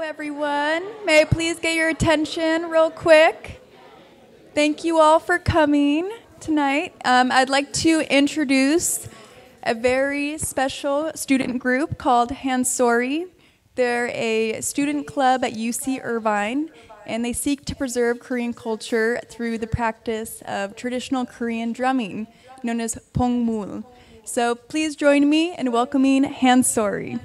everyone. May I please get your attention real quick? Thank you all for coming tonight. I'd like to introduce a very special student group called Hansori. They're a student club at UC Irvine, and they seek to preserve Korean culture through the practice of traditional Korean drumming, known as pongmul. So please join me in welcoming Hansori.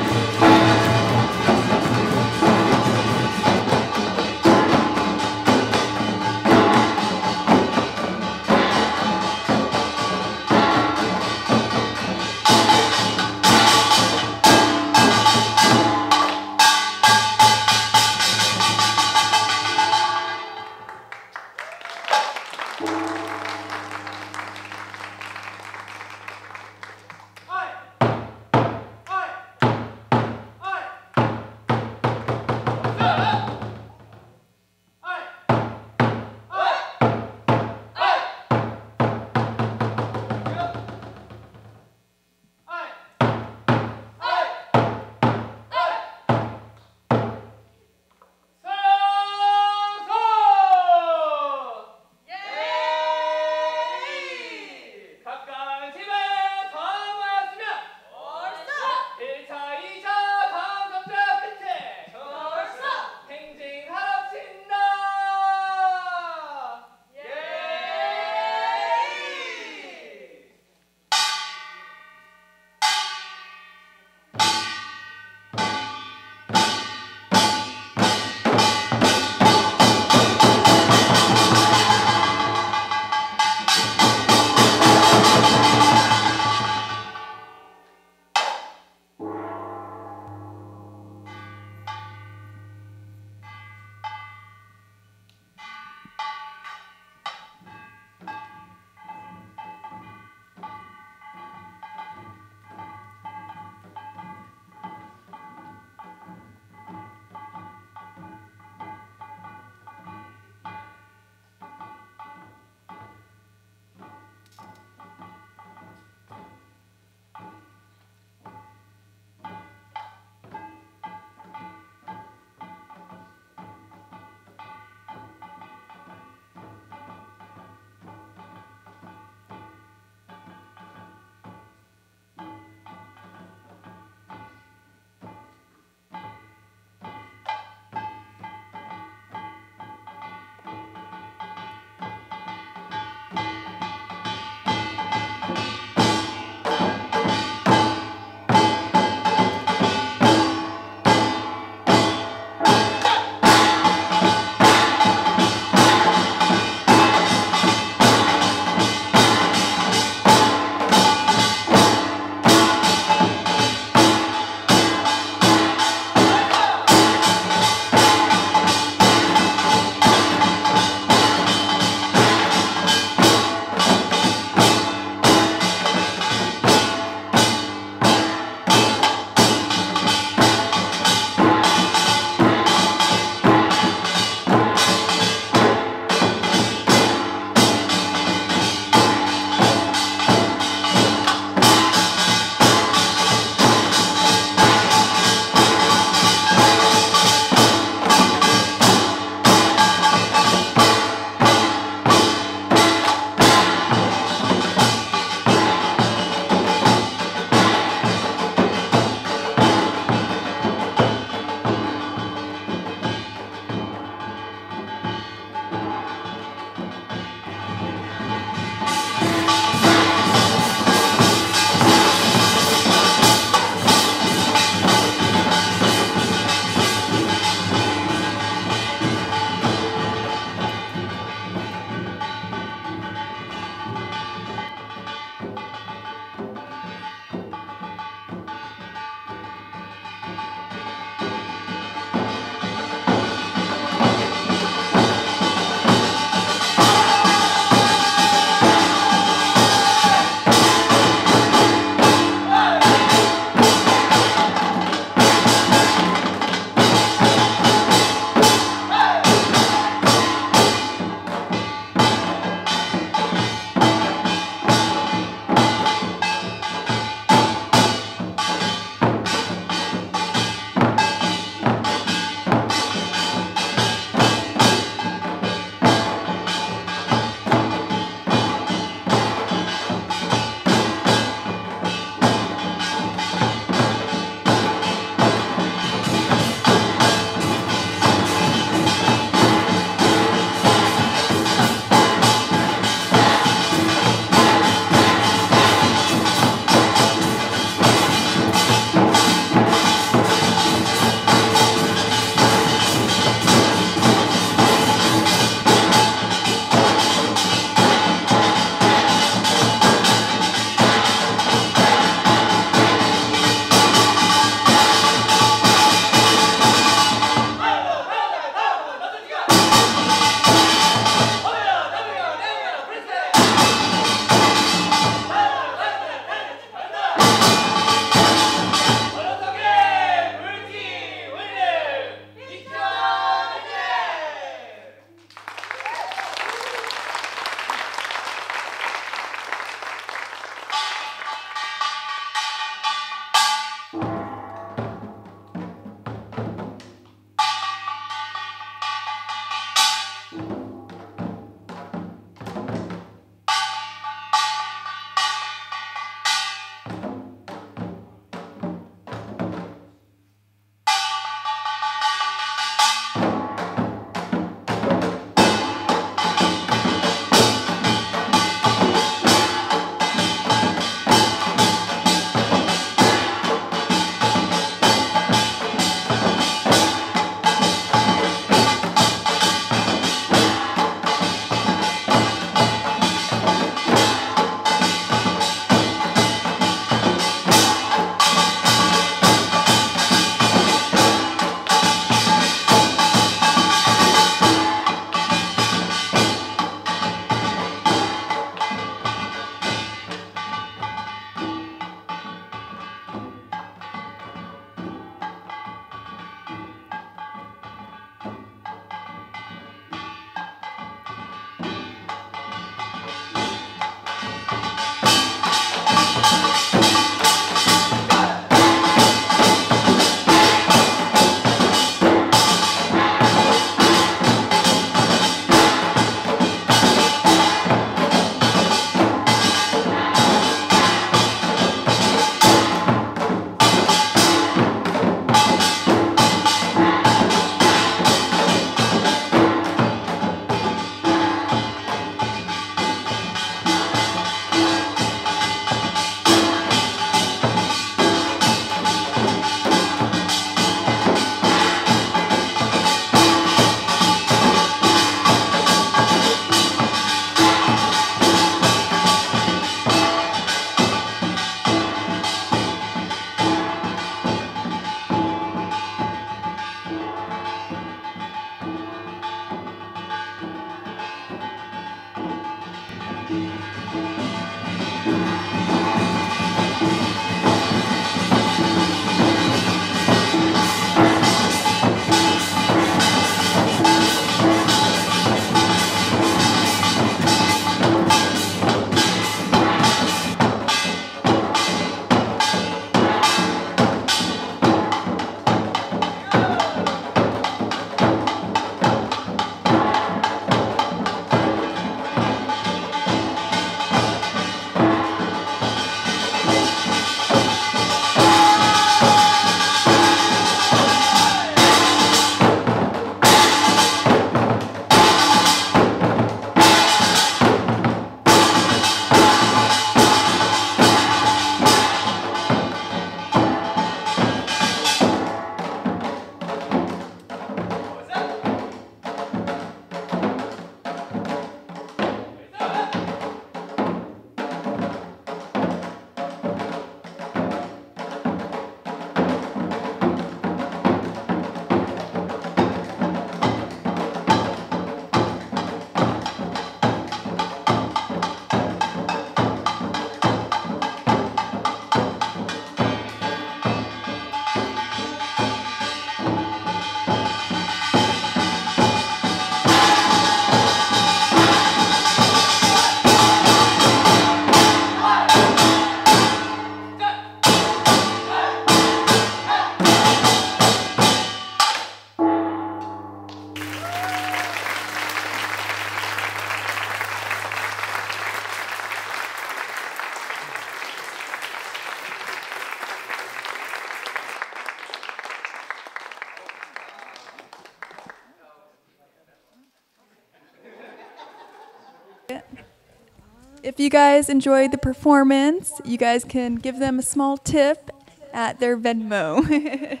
If you guys enjoyed the performance, you guys can give them a small tip at their Venmo.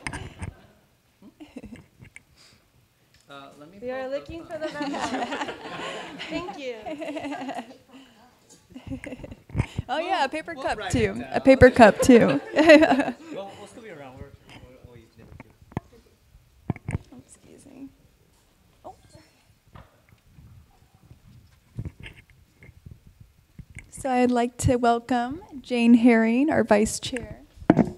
We are looking for the Venmo. Thank you. Oh yeah, a paper cup too. A paper cup too. We'll still be around. We're always there too. Oh, excuse me. Oh. So I'd like to welcome Jane Herring, our vice chair. Move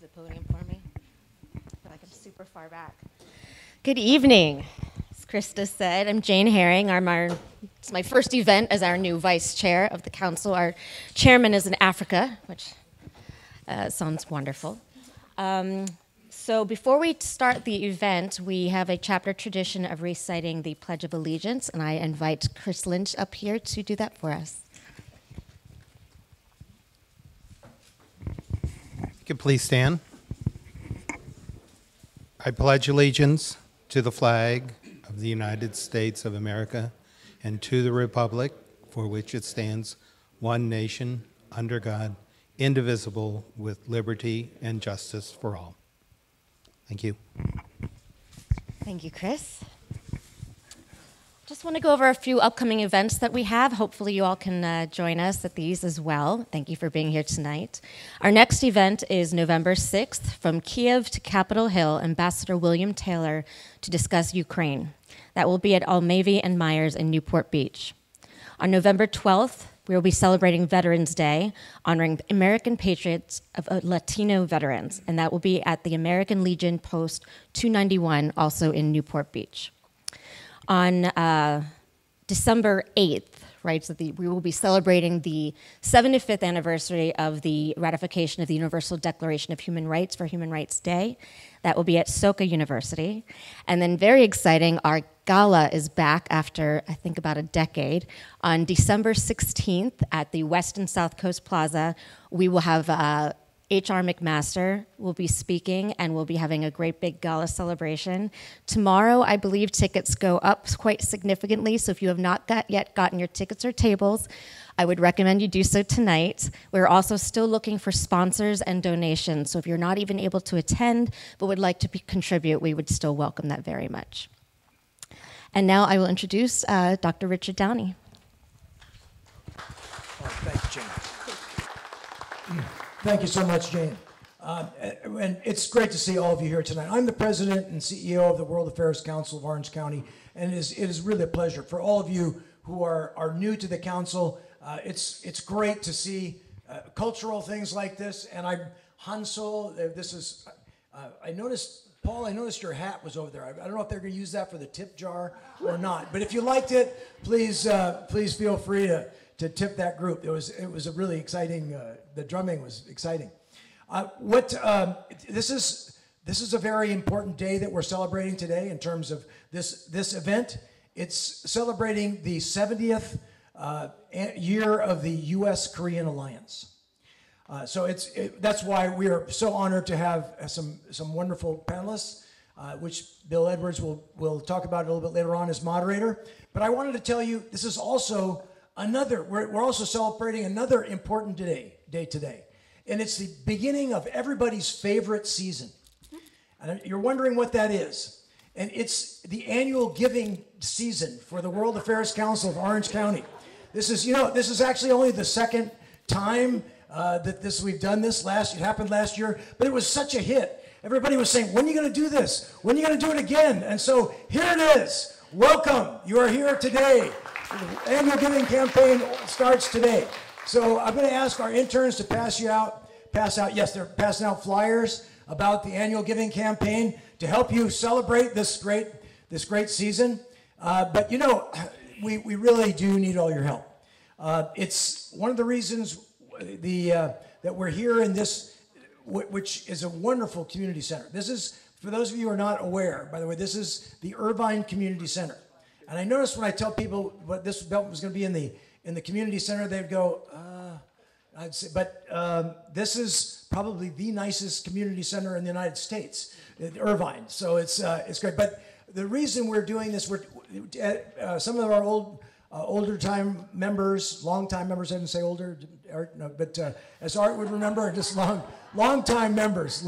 the podium for me. I feel like I'm super far back. Good evening. As Krista said, I'm Jane Herring. It's my first event as our new vice chair of the council. Our chairman is in Africa, which sounds wonderful. So before we start the event, we have a chapter tradition of reciting the Pledge of Allegiance, and I invite Chris Lynch up here to do that for us. You can please stand. I pledge allegiance to the flag of the United States of America and to the republic for which it stands, one nation, under God, indivisible, with liberty and justice for all. Thank you. Thank you, Chris. Just want to go over a few upcoming events that we have. Hopefully you all can join us at these as well. Thank you for being here tonight. Our next event is November 6th, from Kiev to Capitol Hill, Ambassador William Taylor to discuss Ukraine. That will be at Almavi and Myers in Newport Beach. On November 12th, we will be celebrating Veterans Day, honoring American patriots of Latino veterans, and that will be at the American Legion Post 291, also in Newport Beach. On December 8th, right, so we will be celebrating the 75th anniversary of the ratification of the Universal Declaration of Human Rights for Human Rights Day. That will be at Soka University. And then very exciting, our gala is back after, I think, about a decade. On December 16th at the West and South Coast Plaza, we will have H.R. McMaster will be speaking, and we'll be having a great big gala celebration. Tomorrow, I believe tickets go up quite significantly, so if you have not yet gotten your tickets or tables, I would recommend you do so tonight. We're also still looking for sponsors and donations, so if you're not even able to attend but would like to contribute, we would still welcome that very much. And now I will introduce Dr. Richard Downey. Thank you, Jane. Thank you so much, Jane. And it's great to see all of you here tonight. I'm the president and CEO of the World Affairs Council of Orange County, and it is really a pleasure for all of you who are new to the council. It's great to see cultural things like this. And Hansel, this is, I noticed, Paul, I noticed your hat was over there. I don't know if they're going to use that for the tip jar or not. But if you liked it, please feel free to tip that group. It was a really exciting. The drumming was exciting. This is a very important day that we're celebrating today in terms of this event. It's celebrating the 70th year of the U.S.-Korean alliance. So that's why we are so honored to have some wonderful panelists, which Bill Edwards will talk about a little bit later on as moderator. But I wanted to tell you, this is also we're also celebrating another important day today. And it's the beginning of everybody's favorite season. And you're wondering what that is. And it's the annual giving season for the World Affairs Council of Orange County. This is actually only the second time that we've done this. It happened last year, but it was such a hit. Everybody was saying, when are you going to do this? When are you going to do it again? And so here it is. Welcome. You are here today. The annual giving campaign starts today. So I'm going to ask our interns to pass out. Yes, they're passing out flyers about the annual giving campaign to help you celebrate this great season. But we really do need all your help. It's one of the reasons that we're here in this, which is a wonderful community center. This is, for those of you who are not aware, by the way, this is the Irvine Community Center. And I noticed when I tell people what this event was going to be in the community center, they'd go, I'd say, but this is probably the nicest community center in the United States, Irvine. So it's great. But The reason we're doing this, some of our older time members, long time members, I didn't say older, Art, no, but as Art would remember, just long time members.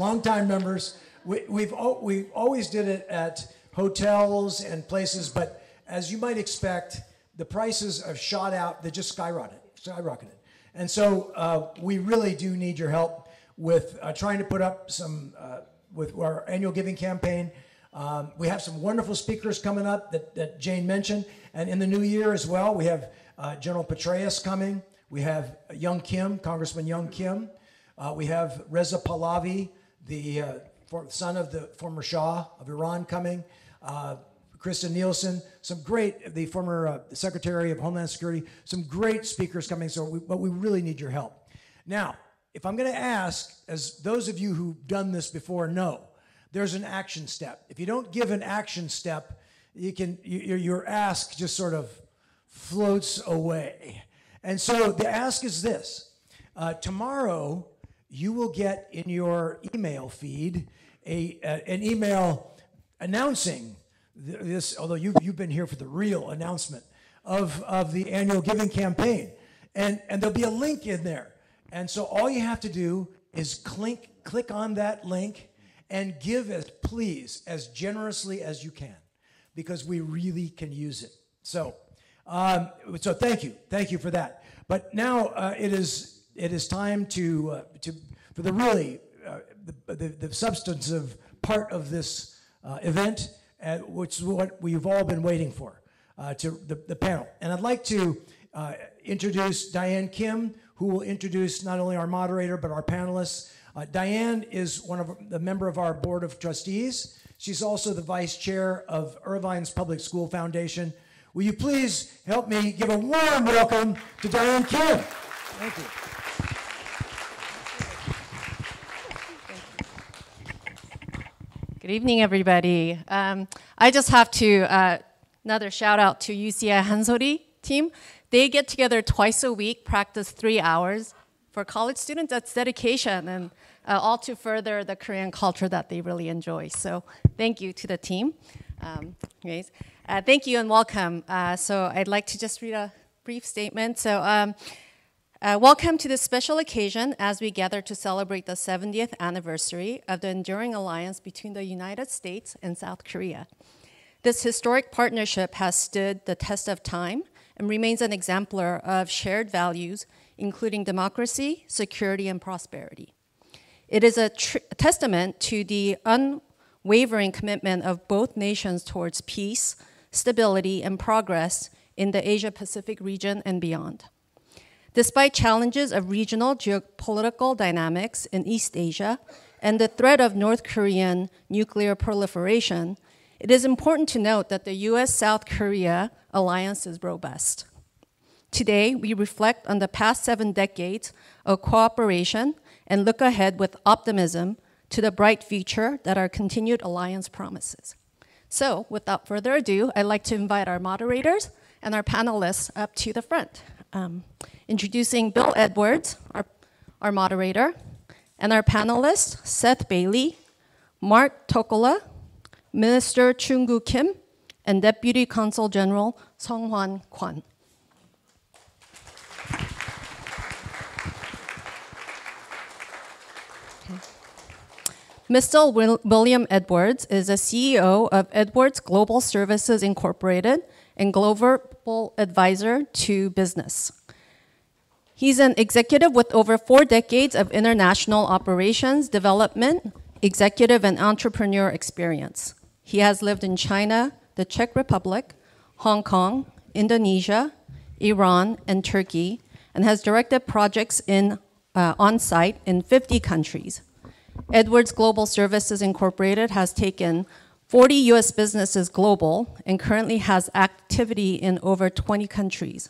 We've always did it at hotels and places, but as you might expect, the prices have shot out. They just skyrocketed. And so we really do need your help with trying to put up some, with our annual giving campaign. We have some wonderful speakers coming up that Jane mentioned. And in the new year as well, we have General Petraeus coming. We have Congressman Young Kim. We have Reza Pahlavi, the son of the former Shah of Iran, coming. Kristen Nielsen, the former Secretary of Homeland Security, some great speakers coming, but we really need your help. Now, if I'm gonna ask, as those of you who've done this before know, there's an action step. If you don't give an action step, your ask just sort of floats away. And so the ask is this. Tomorrow, you will get in your email feed an email announcing this, although you've been here for the real announcement of the annual giving campaign. And there'll be a link in there. And so all you have to do is click on that link and give as generously as you can, because we really can use it. So thank you for that. But now it is time for the really the substantive part of this event, which is what we've all been waiting for, to the panel. And I'd like to introduce Diane Kim, who will introduce not only our moderator, but our panelists. Diane is a member of our Board of Trustees. She's also the Vice Chair of Irvine's Public School Foundation. Will you please help me give a warm welcome to Diane Kim? Thank you. Good evening, everybody. I just have to, another shout out to U.S.A. Hansori team. They get together twice a week, practice 3 hours. For college students, that's dedication, and all to further the Korean culture that they really enjoy. So thank you to the team. Thank you and welcome. So I'd like to just read a brief statement. So welcome to this special occasion as we gather to celebrate the 70th anniversary of the enduring alliance between the United States and South Korea. This historic partnership has stood the test of time and remains an exemplar of shared values, including democracy, security, and prosperity. It is a testament to the unwavering commitment of both nations towards peace, stability, and progress in the Asia-Pacific region and beyond. Despite challenges of regional geopolitical dynamics in East Asia and the threat of North Korean nuclear proliferation, it is important to note that the U.S.-South Korea alliance is robust. Today, we reflect on the past 7 decades of cooperation and look ahead with optimism to the bright future that our continued alliance promises. So, without further ado, I'd like to invite our moderators and our panelists up to the front. Introducing Bill Edwards, our moderator, and our panelists, Seth Bailey, Mark Tokola, Minister Choon-goo Kim, and Deputy Consul-General Sung-hwan Kwan. Mr. William Edwards is a CEO of Edwards Global Services Incorporated and global advisor to business. He's an executive with over 4 decades of international operations, development, executive, and entrepreneur experience. He has lived in China, the Czech Republic, Hong Kong, Indonesia, Iran, and Turkey, and has directed projects on-site in 50 countries. Edwards Global Services Incorporated has taken 40 U.S. businesses global and currently has activity in over 20 countries.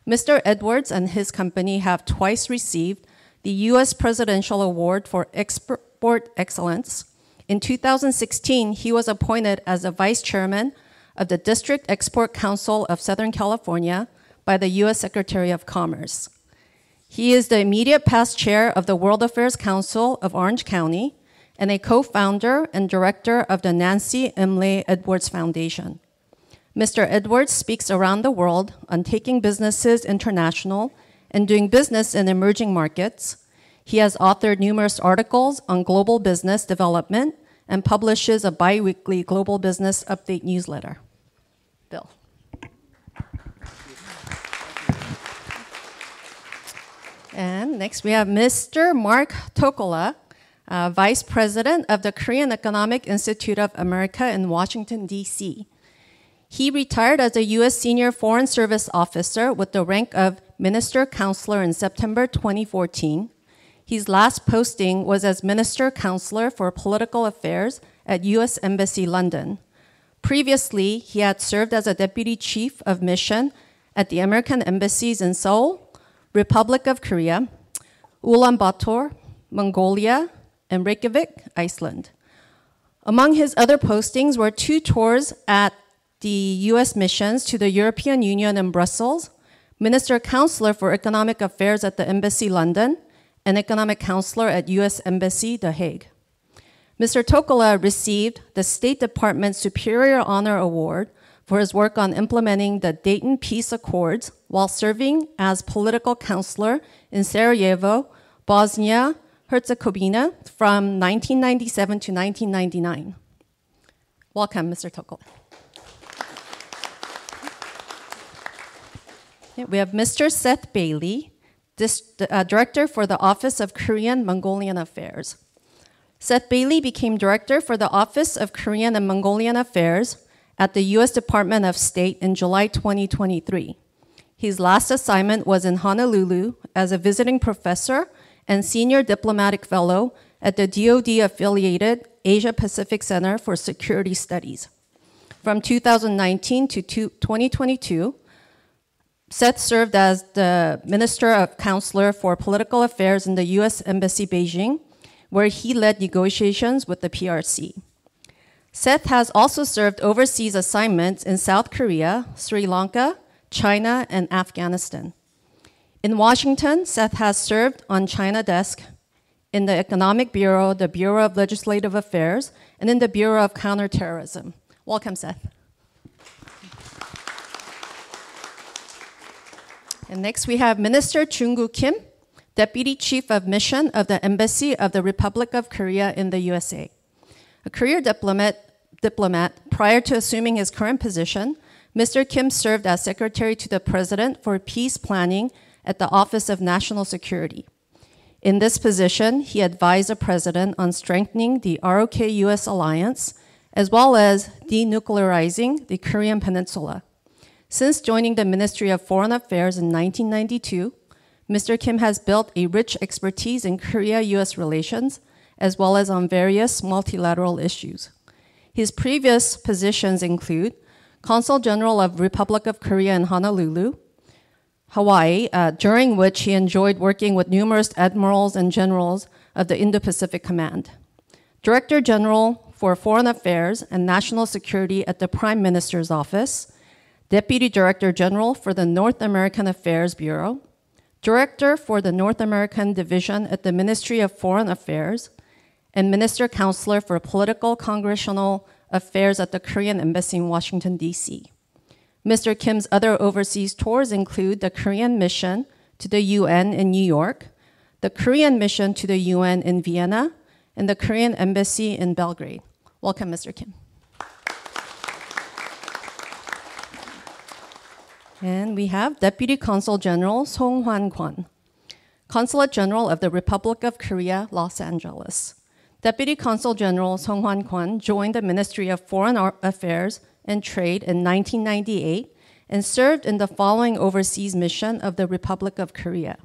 Mr. Edwards and his company have twice received the U.S. Presidential Award for Export Excellence. In 2016, he was appointed as the Vice Chairman of the District Export Council of Southern California by the U.S. Secretary of Commerce. He is the immediate past chair of the World Affairs Council of Orange County and a co-founder and director of the Nancy Imlay Edwards Foundation. Mr. Edwards speaks around the world on taking businesses international and doing business in emerging markets. He has authored numerous articles on global business development and publishes a bi-weekly global business update newsletter. Bill. And next we have Mr. Mark Tokola, Vice President of the Korean Economic Institute of America in Washington, D.C. He retired as a U.S. Senior Foreign Service Officer with the rank of Minister Counselor in September 2014. His last posting was as Minister Counselor for Political Affairs at U.S. Embassy London. Previously, he had served as a Deputy Chief of Mission at the American embassies in Seoul, Republic of Korea, Ulaanbaatar, Mongolia, and Reykjavik, Iceland. Among his other postings were 2 tours at the U.S. missions to the European Union in Brussels, Minister Counselor for Economic Affairs at the Embassy London, and Economic Counselor at U.S. Embassy, The Hague. Mr. Tokola received the State Department Superior Honor Award for his work on implementing the Dayton Peace Accords while serving as political counselor in Sarajevo, Bosnia, Herzegovina from 1997 to 1999. Welcome, Mr. Tokola. We have Mr. Seth Bailey, Director for the Office of Korean Mongolian Affairs. Seth Bailey became Director for the Office of Korean and Mongolian Affairs at the U.S. Department of State in July 2023. His last assignment was in Honolulu as a visiting professor and senior diplomatic fellow at the DoD-affiliated Asia Pacific Center for Security Studies. From 2019 to 2022, Seth served as the Minister of Counselor for Political Affairs in the U.S. Embassy Beijing, where he led negotiations with the PRC. Seth has also served overseas assignments in South Korea, Sri Lanka, China, and Afghanistan. In Washington, Seth has served on China desk in the Economic Bureau, the Bureau of Legislative Affairs, and in the Bureau of Counterterrorism. Welcome, Seth. And next we have Minister Choon-goo Kim, Deputy Chief of Mission of the Embassy of the Republic of Korea in the U.S.A. A career diplomat, prior to assuming his current position, Mr. Kim served as Secretary to the President for Peace Planning at the Office of National Security. In this position, he advised the President on strengthening the ROK-US alliance, as well as denuclearizing the Korean Peninsula. Since joining the Ministry of Foreign Affairs in 1992, Mr. Kim has built a rich expertise in Korea-U.S. relations, as well as on various multilateral issues. His previous positions include Consul-General of Republic of Korea in Honolulu, Hawaii, during which he enjoyed working with numerous admirals and generals of the Indo Pacific Command, Director General for Foreign Affairs and National Security at the Prime Minister's Office, Deputy Director General for the North American Affairs Bureau, Director for the North American Division at the Ministry of Foreign Affairs, and Minister Counselor for Political Congressional Affairs at the Korean Embassy in Washington, D.C. Mr. Kim's other overseas tours include the Korean mission to the UN in New York, the Korean mission to the UN in Vienna, and the Korean Embassy in Belgrade. Welcome, Mr. Kim. And we have Deputy Consul General Song Hwan-kwon, Consulate General of the Republic of Korea, Los Angeles. Deputy Consul General Song Hwan-kwon joined the Ministry of Foreign Affairs and Trade in 1998 and served in the following overseas mission of the Republic of Korea: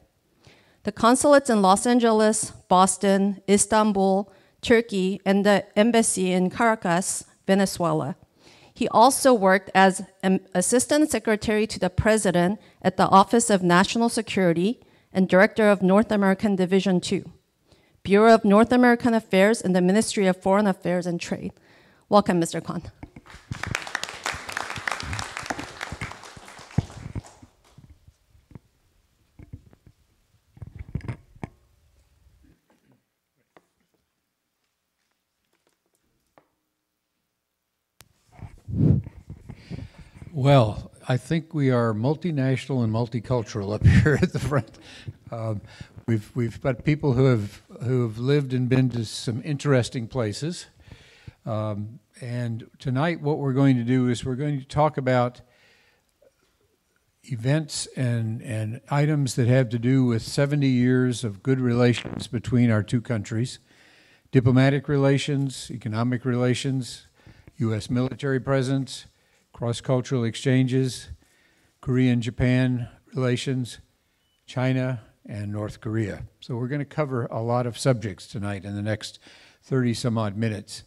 the consulates in Los Angeles, Boston, Istanbul, Turkey, and the embassy in Caracas, Venezuela. He also worked as an Assistant Secretary to the President at the Office of National Security and Director of North American Division II, Bureau of North American Affairs in the Ministry of Foreign Affairs and Trade. Welcome, Mr. Kwon. Well, I think we are multinational and multicultural up here at the front. We've got people who have lived and been to some interesting places. And tonight what we're going to do is we're going to talk about events and items that have to do with 70 years of good relations between our two countries, diplomatic relations, economic relations, U.S. military presence, cross-cultural exchanges, Korean-Japan relations, China, and North Korea. So we're going to cover a lot of subjects tonight in the next 30-some-odd minutes.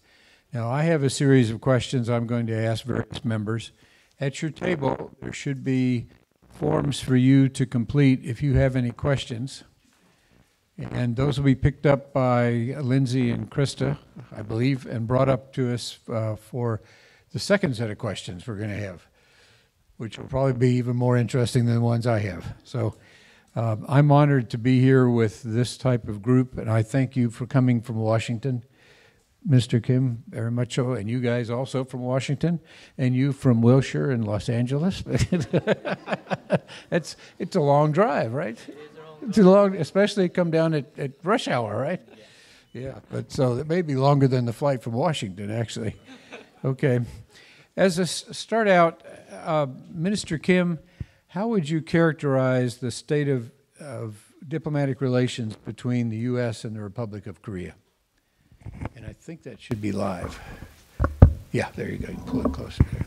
Now, I have a series of questions I'm going to ask various members. At your table, there should be forms for you to complete if you have any questions. And those will be picked up by Lindsay and Krista, I believe, and brought up to us for the second set of questions we're going to have, which will probably be even more interesting than the ones I have. So I'm honored to be here with this type of group, and I thank you for coming from Washington, Mr. Kim, very much so, and you guys also from Washington, and you from Wilshire and Los Angeles. It's a long drive, right? It's a long, especially come down at rush hour, right? Yeah, but so it may be longer than the flight from Washington, actually. Okay. As a start out, Minister Kim, how would you characterize the state of diplomatic relations between the U.S. and the Republic of Korea? And I think that should be live. Yeah, there you go. You can pull it closer there.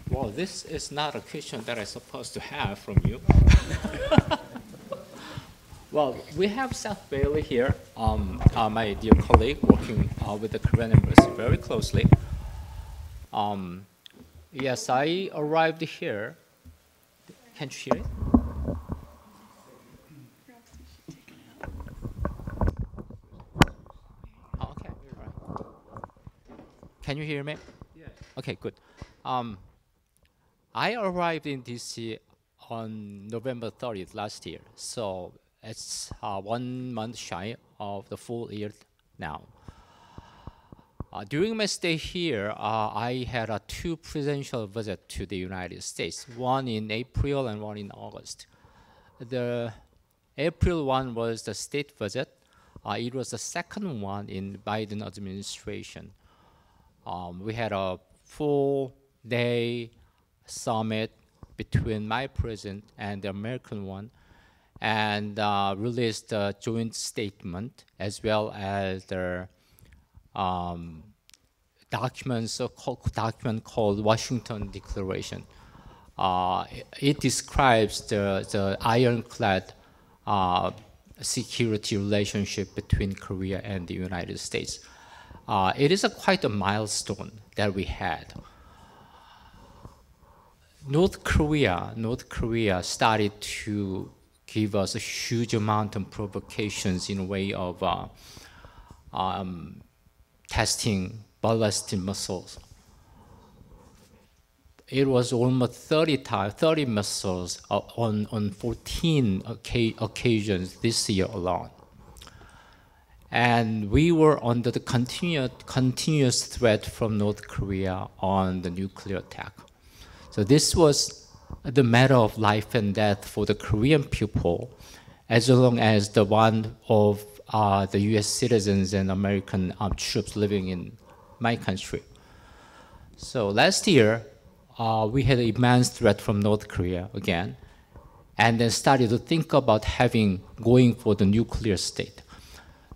Well, this is not a question that I'm supposed to have from you. Well, we have Seth Bailey here, my dear colleague, working with the Korean Embassy very closely. Yes, I arrived here. Can't you hear it? Oh, okay, all right. Can you hear me? Yes. Okay, good. I arrived in DC on November 30th last year, so it's 1 month shy of the full year now. During my stay here, I had 2 presidential visits to the United States, one in April and one in August. The April one was the state visit. It was the second one in Biden administration. We had a full-day summit between my president and the American one, and released a joint statement as well as the document called Washington Declaration. It describes the ironclad security relationship between Korea and the United States. It is quite a milestone that we had. North Korea started to give us a huge amount of provocations in a way of testing ballistic missiles. It was almost 30 missiles on 14 occasions this year alone. And we were under the continuous threat from North Korea on the nuclear attack. So this was the matter of life and death for the Korean people, as long as the one of the U.S. citizens and American troops living in my country. So last year, we had an immense threat from North Korea again, and then started to think about going for the nuclear state.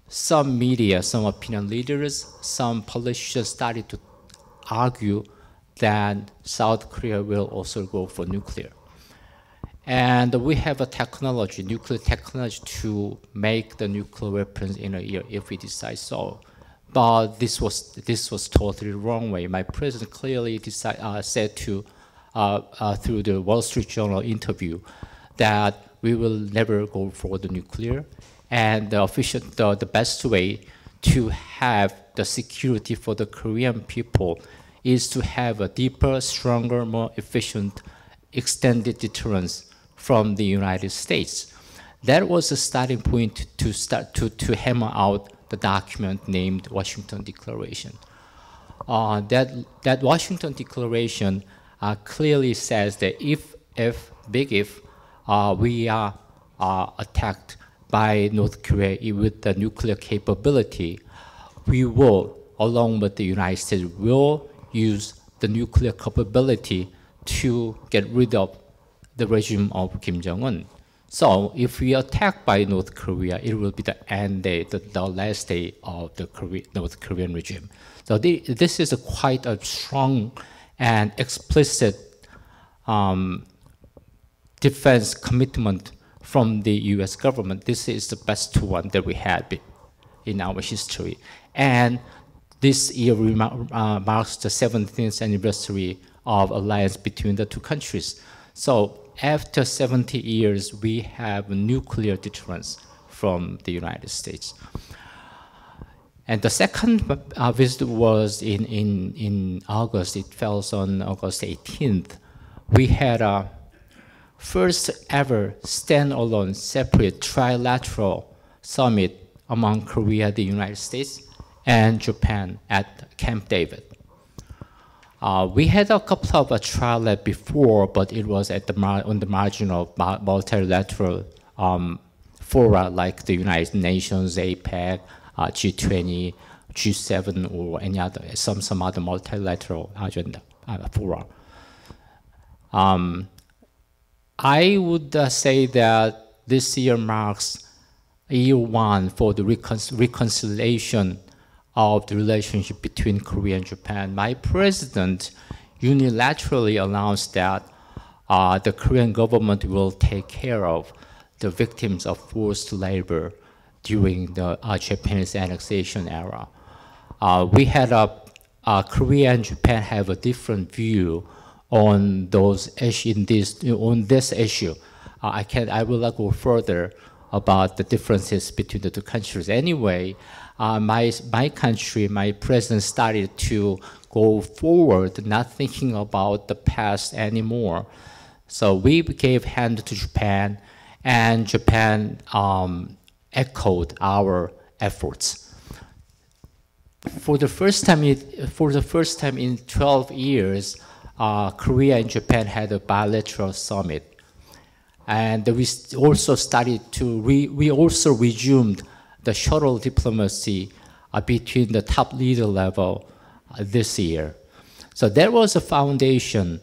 Some media, some opinion leaders, some politicians started to argue that South Korea will also go for nuclear. And we have a technology, nuclear technology, to make the nuclear weapons in a year if we decide so. But this was totally the wrong way. My president clearly said through the Wall Street Journal interview that we will never go for the nuclear, and the best way to have the security for the Korean people is to have a deeper, stronger, more efficient, extended deterrence from the United States. That was a starting point to hammer out the document named Washington Declaration. That Washington Declaration clearly says that if we are attacked by North Korea with the nuclear capability, we will, along with the United States, will use the nuclear capability to get rid of the regime of Kim Jong-un. So if we attack by North Korea, it will be the end day, the last day of the North Korean regime. So this is quite a strong and explicit defense commitment from the U.S. government. This is the best one that we had in our history. And this year marks the 17th anniversary of alliance between the two countries. So after 70 years, we have nuclear deterrence from the United States. And the second visit was in August. It fell on August 18th. We had a first ever standalone separate trilateral summit among Korea, the United States, and Japan at Camp David. We had a couple of trilateral before, but it was at on the margin of multilateral fora like the United Nations, APEC, G20, G7, or any other some other multilateral agenda fora. I would say that this year marks year one for the reconciliation of the relationship between Korea and Japan. My president unilaterally announced that the Korean government will take care of the victims of forced labor during the Japanese annexation era. We had Korea and Japan have a different view on those on this issue. I will not go further about the differences between the two countries. Anyway, my country, my president started to go forward, not thinking about the past anymore. So we gave hand to Japan, and Japan echoed our efforts. For the first time in 12 years, Korea and Japan had a bilateral summit. And we also we also resumed the shuttle diplomacy between the top leader level this year. So there was a foundation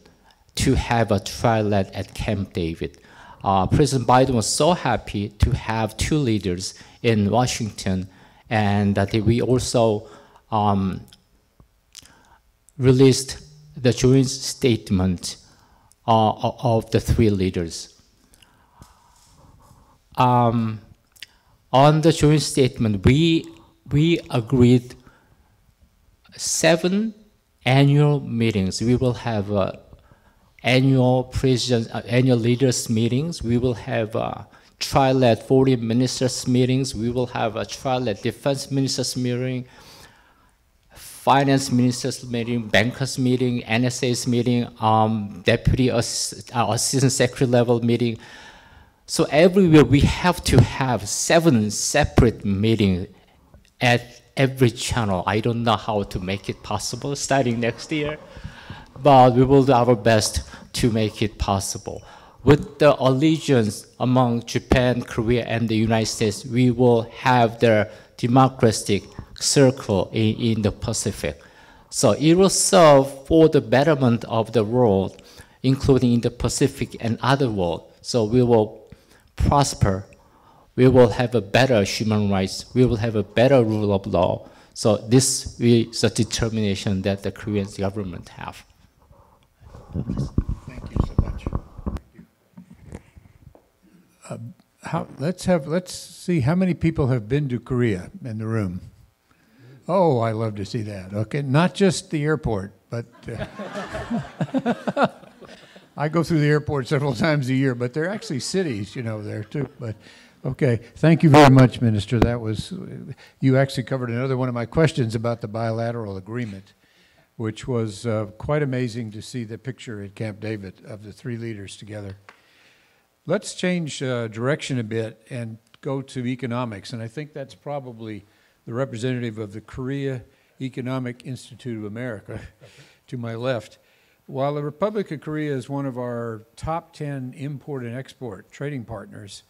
to have a trilateral at Camp David. President Biden was so happy to have two leaders in Washington, and that we also released the joint statement of the three leaders. On the joint statement, we agreed 7 annual meetings. We will have annual leaders meetings. We will have trilateral foreign ministers meetings. We will have a trilateral defense ministers meeting, finance ministers meeting, bankers meeting, NSA's meeting, deputy assistant secretary level meeting. So everywhere we have to have 7 separate meetings at every channel. I don't know how to make it possible starting next year, but we will do our best to make it possible. With the allegiance among Japan, Korea, and the United States, we will have the democratic circle in the Pacific. So it will serve for the betterment of the world, including in the Pacific and other world. So we will prosper. We will have a better human rights. We will have a better rule of law. So this is a determination that the Korean government have. Thank you so much. Thank you. Let's see how many people have been to Korea in the room. Oh, I love to see that. Okay, not just the airport, but I go through the airport several times a year. But there are actually cities, there too. But okay, thank you very much, Minister. You actually covered another one of my questions about the bilateral agreement, which was quite amazing to see the picture at Camp David of the three leaders together. Let's change direction a bit and go to economics, and I think that's probably the representative of the Korea Economic Institute of America to my left. While the Republic of Korea is one of our top 10 import and export trading partners,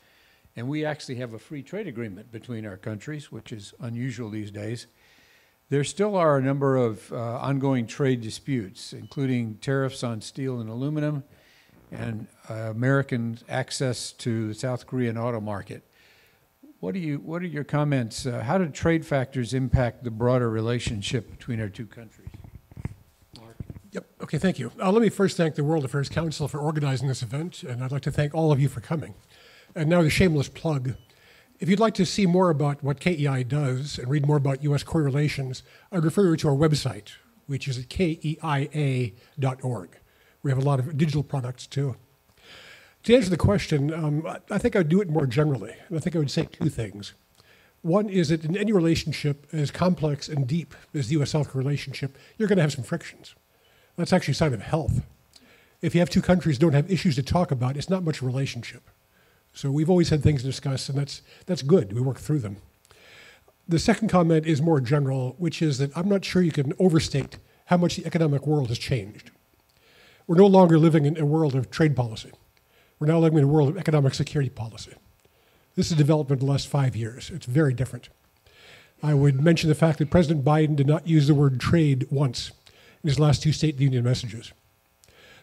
and we actually have a free trade agreement between our countries, which is unusual these days, there still are a number of ongoing trade disputes, including tariffs on steel and aluminum and American access to the South Korean auto market. What are your comments? How do trade factors impact the broader relationship between our two countries? Yep. Okay, thank you. Let me first thank the World Affairs Council for organizing this event, and I'd like to thank all of you for coming. And now the shameless plug. If you'd like to see more about what KEI does and read more about U.S.-Korea relations, I'd refer you to our website, which is at keia.org. We have a lot of digital products, too. To answer the question, I think I would do it more generally, and I think I would say two things. One is that in any relationship as complex and deep as the U.S.-South Korea relationship, you're going to have some frictions. That's actually a sign of health. If you have two countries that don't have issues to talk about, it's not much relationship. So we've always had things to discuss, and that's good. We work through them. The second comment is more general, which is that I'm not sure you can overstate how much the economic world has changed. We're no longer living in a world of trade policy. We're now living in a world of economic security policy. This is development in the last 5 years. It's very different. I would mention the fact that President Biden did not use the word trade once in his last two State of the Union messages.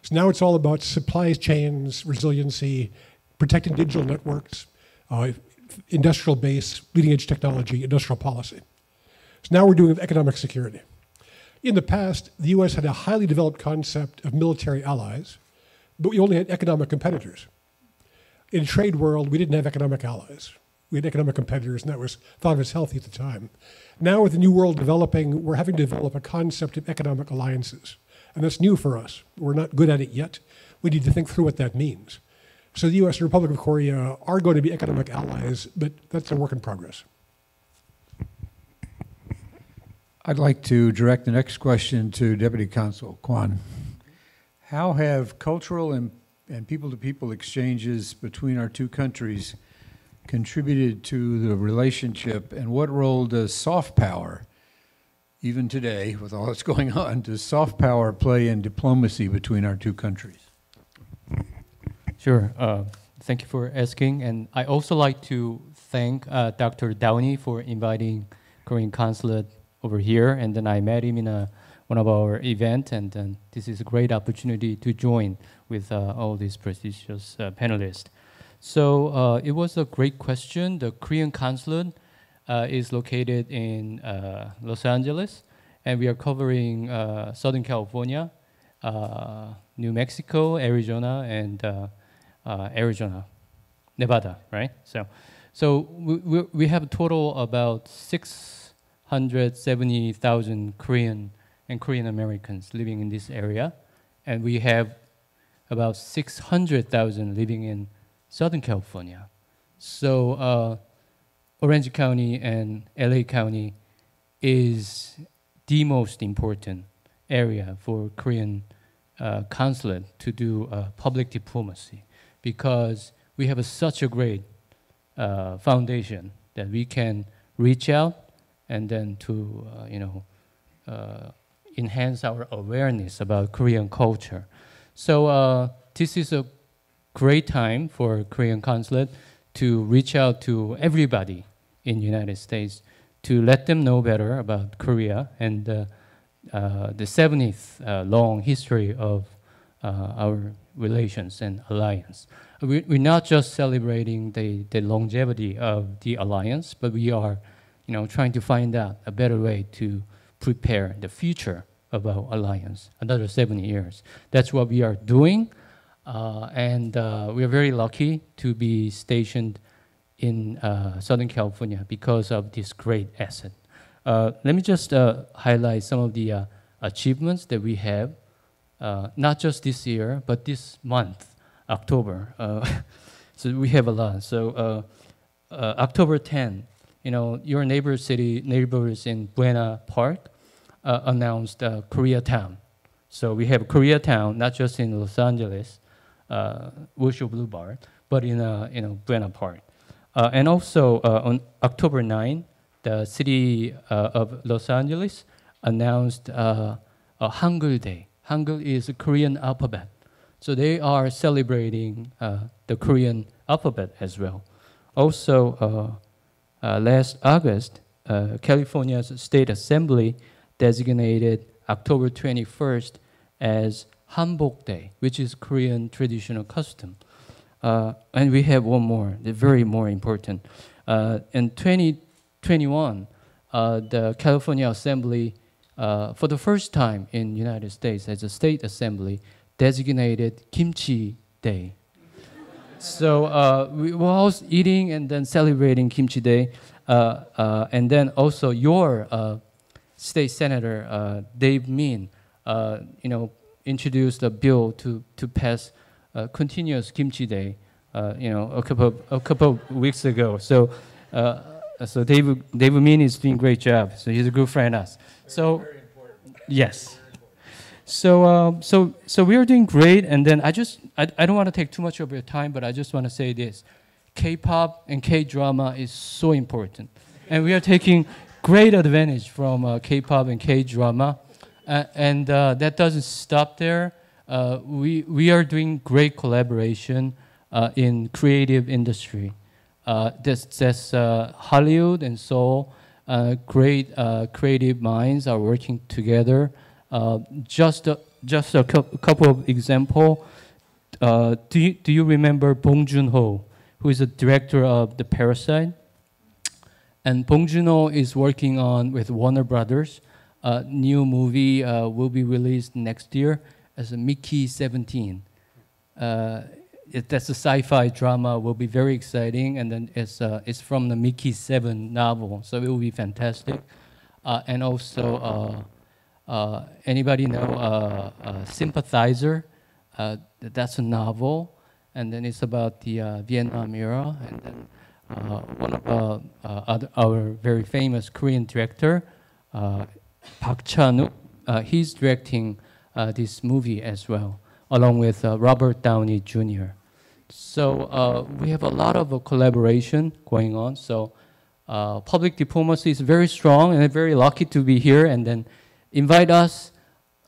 So now it's all about supply chains, resiliency, protecting digital networks, industrial base, leading edge technology, industrial policy. So now we're doing economic security. In the past, the U.S. had a highly developed concept of military allies, but we only had economic competitors. In a trade world, we didn't have economic allies. We had economic competitors, and that was thought of as healthy at the time. Now with the new world developing, we're having to develop a concept of economic alliances. And that's new for us. We're not good at it yet. We need to think through what that means. So the U.S. and Republic of Korea are going to be economic allies, but that's a work in progress. I'd like to direct the next question to Deputy Consul Kwan. How have cultural and people-to-people exchanges between our two countries contributed to the relationship, and what role does soft power, even today with all that's going on, does soft power play in diplomacy between our two countries? Sure. Thank you for asking. And I also like to thank Dr. Downey for inviting Korean Consulate over here. And then I met him in one of our events, and then this is a great opportunity to join with all these prestigious panelists. So it was a great question. The Korean Consulate is located in Los Angeles, and we are covering Southern California, New Mexico, Arizona, and Nevada, right? So we have a total about 670,000 Korean and Korean Americans living in this area, and we have about 600,000 living in Southern California. So Orange County and LA County is the most important area for Korean consulate to do public diplomacy, because we have such a great foundation that we can reach out and then to enhance our awareness about Korean culture. So this is a great time for Korean consulate to reach out to everybody in the United States to let them know better about Korea and the 70th long history of our relations and alliance. We're not just celebrating the longevity of the alliance, but we are trying to find out a better way to prepare the future of our alliance, another 70 years. That's what we are doing. And we are very lucky to be stationed in Southern California because of this great asset. Let me just highlight some of the achievements that we have, not just this year, but this month, October. So we have a lot. So October 10, your neighbors in Buena Park announced Koreatown. So we have Koreatown, not just in Los Angeles, Wilshire Boulevard, but in Buena Park. And also on October 9, the city of Los Angeles announced a Hangul Day, Hangul is a Korean alphabet. So they are celebrating the Korean alphabet as well. Also, last August, California's State Assembly designated October 21st as Hanbok Day, which is Korean traditional custom. And we have one more, the very more important. In 2021, the California Assembly, for the first time in the United States as a state assembly, designated Kimchi Day. So we were all eating and then celebrating Kimchi Day. And then also your state senator, Dave Min, introduced a bill to pass continuous Kimchi Day, a couple of weeks ago. So David Min is doing a great job. So he's a good friend of us. So yes. So we are doing great. And then I don't want to take too much of your time, but I just want to say this: K-pop and K-drama is so important, and we are taking great advantage from K-pop and K-drama. And that doesn't stop there. We are doing great collaboration in creative industry. That's Hollywood and Seoul. Great creative minds are working together. Just a couple of examples. Do you remember Bong Joon-ho, who is the director of The Parasite? And Bong Joon-ho is working on with Warner Brothers. New movie will be released next year as a Mickey 17. That's a sci-fi drama, will be very exciting, and then it's from the Mickey 7 novel, so it will be fantastic. And also, anybody know Sympathizer? That's a novel, and then it's about the Vietnam era, and then one of our very famous Korean director, Park Chan-wook, he's directing this movie as well, along with Robert Downey Jr. So we have a lot of collaboration going on. So public diplomacy is very strong, and I'm very lucky to be here, and then invite us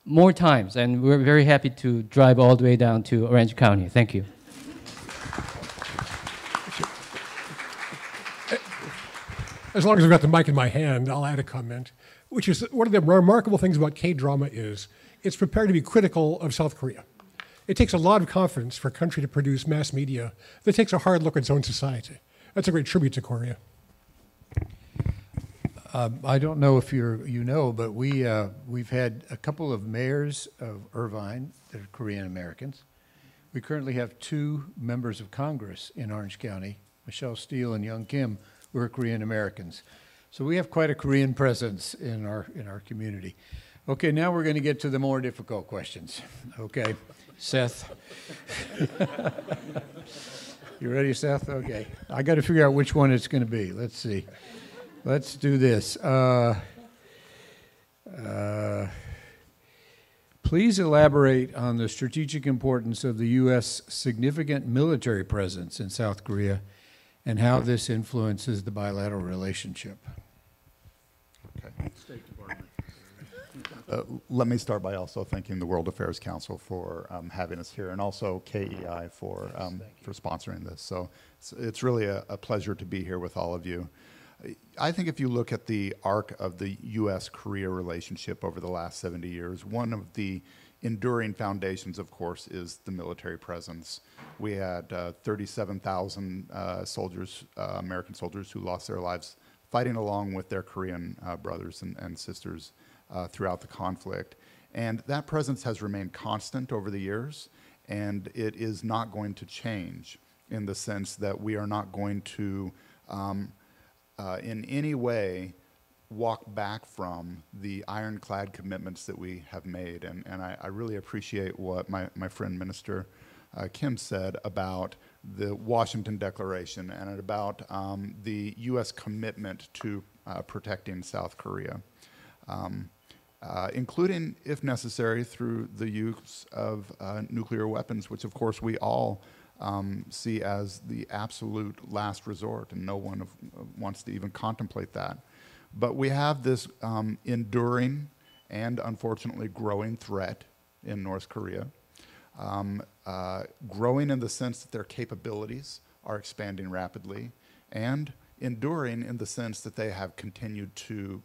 more times. And we're very happy to drive all the way down to Orange County. Thank you. As long as I've got the mic in my hand, I'll add a comment, which is one of the remarkable things about K-drama is it's prepared to be critical of South Korea. It takes a lot of confidence for a country to produce mass media that takes a hard look at its own society. That's a great tribute to Korea. I don't know if you know, but we've had a couple of mayors of Irvine that are Korean Americans. We currently have 2 members of Congress in Orange County, Michelle Steele and Young Kim, who are Korean Americans. So we have quite a Korean presence in our community. Okay, now we're going to get to the more difficult questions. Okay, Seth. You ready, Seth? Okay. I got to figure out which one it's going to be. Let's see. Let's do this. Please elaborate on the strategic importance of the U.S. significant military presence in South Korea and how this influences the bilateral relationship. Okay. State Department. Let me start by also thanking the World Affairs Council for having us here, and also KEI for sponsoring this. So it's really a pleasure to be here with all of you. I think if you look at the arc of the U.S.-Korea relationship over the last 70 years, one of the enduring foundations, of course, is the military presence. We had 37,000 soldiers, American soldiers, who lost their lives fighting along with their Korean brothers and sisters throughout the conflict. And that presence has remained constant over the years, and it is not going to change in the sense that we are not going to in any way walk back from the ironclad commitments that we have made. And I really appreciate what my friend Minister Kim said about the Washington Declaration and about the U.S. commitment to protecting South Korea, including, if necessary, through the use of nuclear weapons, which of course we all see as the absolute last resort, and no one wants to even contemplate that. But we have this enduring and unfortunately growing threat in North Korea, growing in the sense that their capabilities are expanding rapidly, and enduring in the sense that they have continued to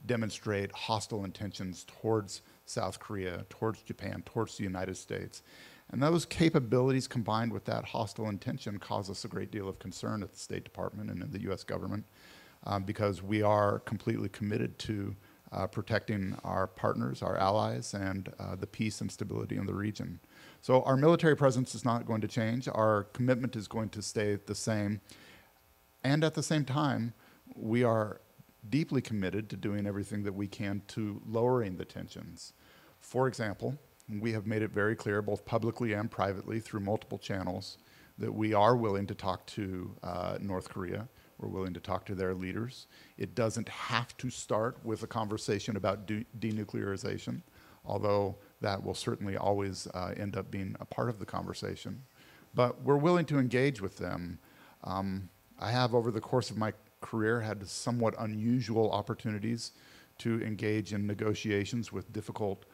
demonstrate hostile intentions towards South Korea, towards Japan, towards the United States. And those capabilities combined with that hostile intention cause us a great deal of concern at the State Department and in the U.S. government because we are completely committed to protecting our partners, our allies, and the peace and stability in the region. So our military presence is not going to change. Our commitment is going to stay the same. And at the same time, we are deeply committed to doing everything that we can to lowering the tensions. For example, we have made it very clear, both publicly and privately, through multiple channels, that we are willing to talk to North Korea. We're willing to talk to their leaders. It doesn't have to start with a conversation about denuclearization, although that will certainly always end up being a part of the conversation. But we're willing to engage with them. I have, over the course of my career, had somewhat unusual opportunities to engage in negotiations with difficult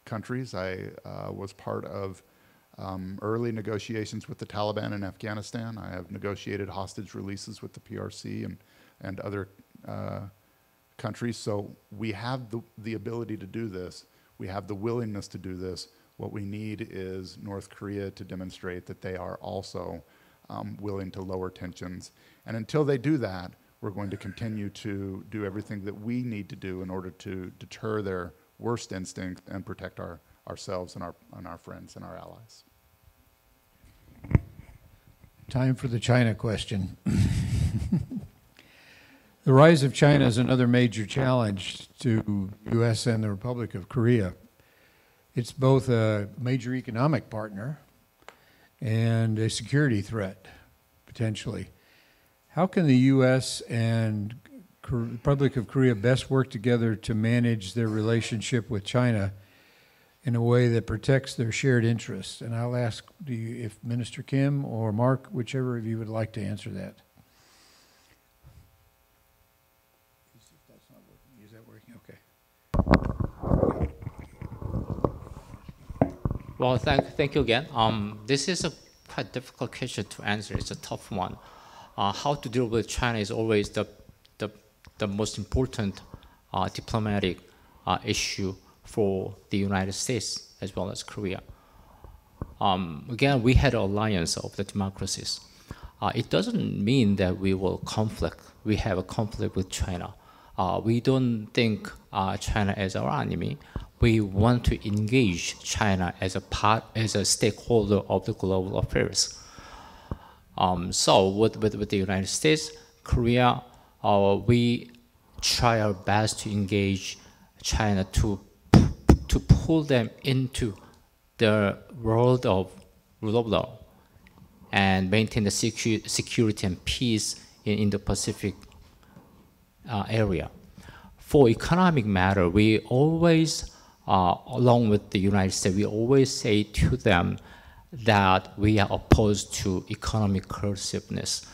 countries. I was part of early negotiations with the Taliban in Afghanistan. I have negotiated hostage releases with the PRC and other countries. So we have the ability to do this. We have the willingness to do this. What we need is North Korea to demonstrate that they are also willing to lower tensions. And until they do that, we're going to continue to do everything that we need to do in order to deter their worst instinct and protect ourselves and our friends and our allies. Time for the China question. The rise of China is another major challenge to U.S. and the Republic of Korea. It's both a major economic partner and a security threat, potentially. How can the U.S. and Republic of Korea best work together to manage their relationship with China in a way that protects their shared interests? And I'll ask if Minister Kim or Mark, whichever of you would like to answer that. Is that working? Okay. Well, thank you again. This is a quite difficult question to answer. It's a tough one. How to deal with China is always the most important diplomatic issue for the United States as well as Korea. Again, we had an alliance of the democracies. It doesn't mean that we will conflict. We have a conflict with China. We don't think China as our enemy. We want to engage China as a stakeholder of the global affairs. So with the United States, Korea, we try our best to engage China to pull them into the world of rule of law and maintain the security and peace in Indo Pacific area. For economic matter, we always, along with the United States, we always say to them that we are opposed to economic coerciveness.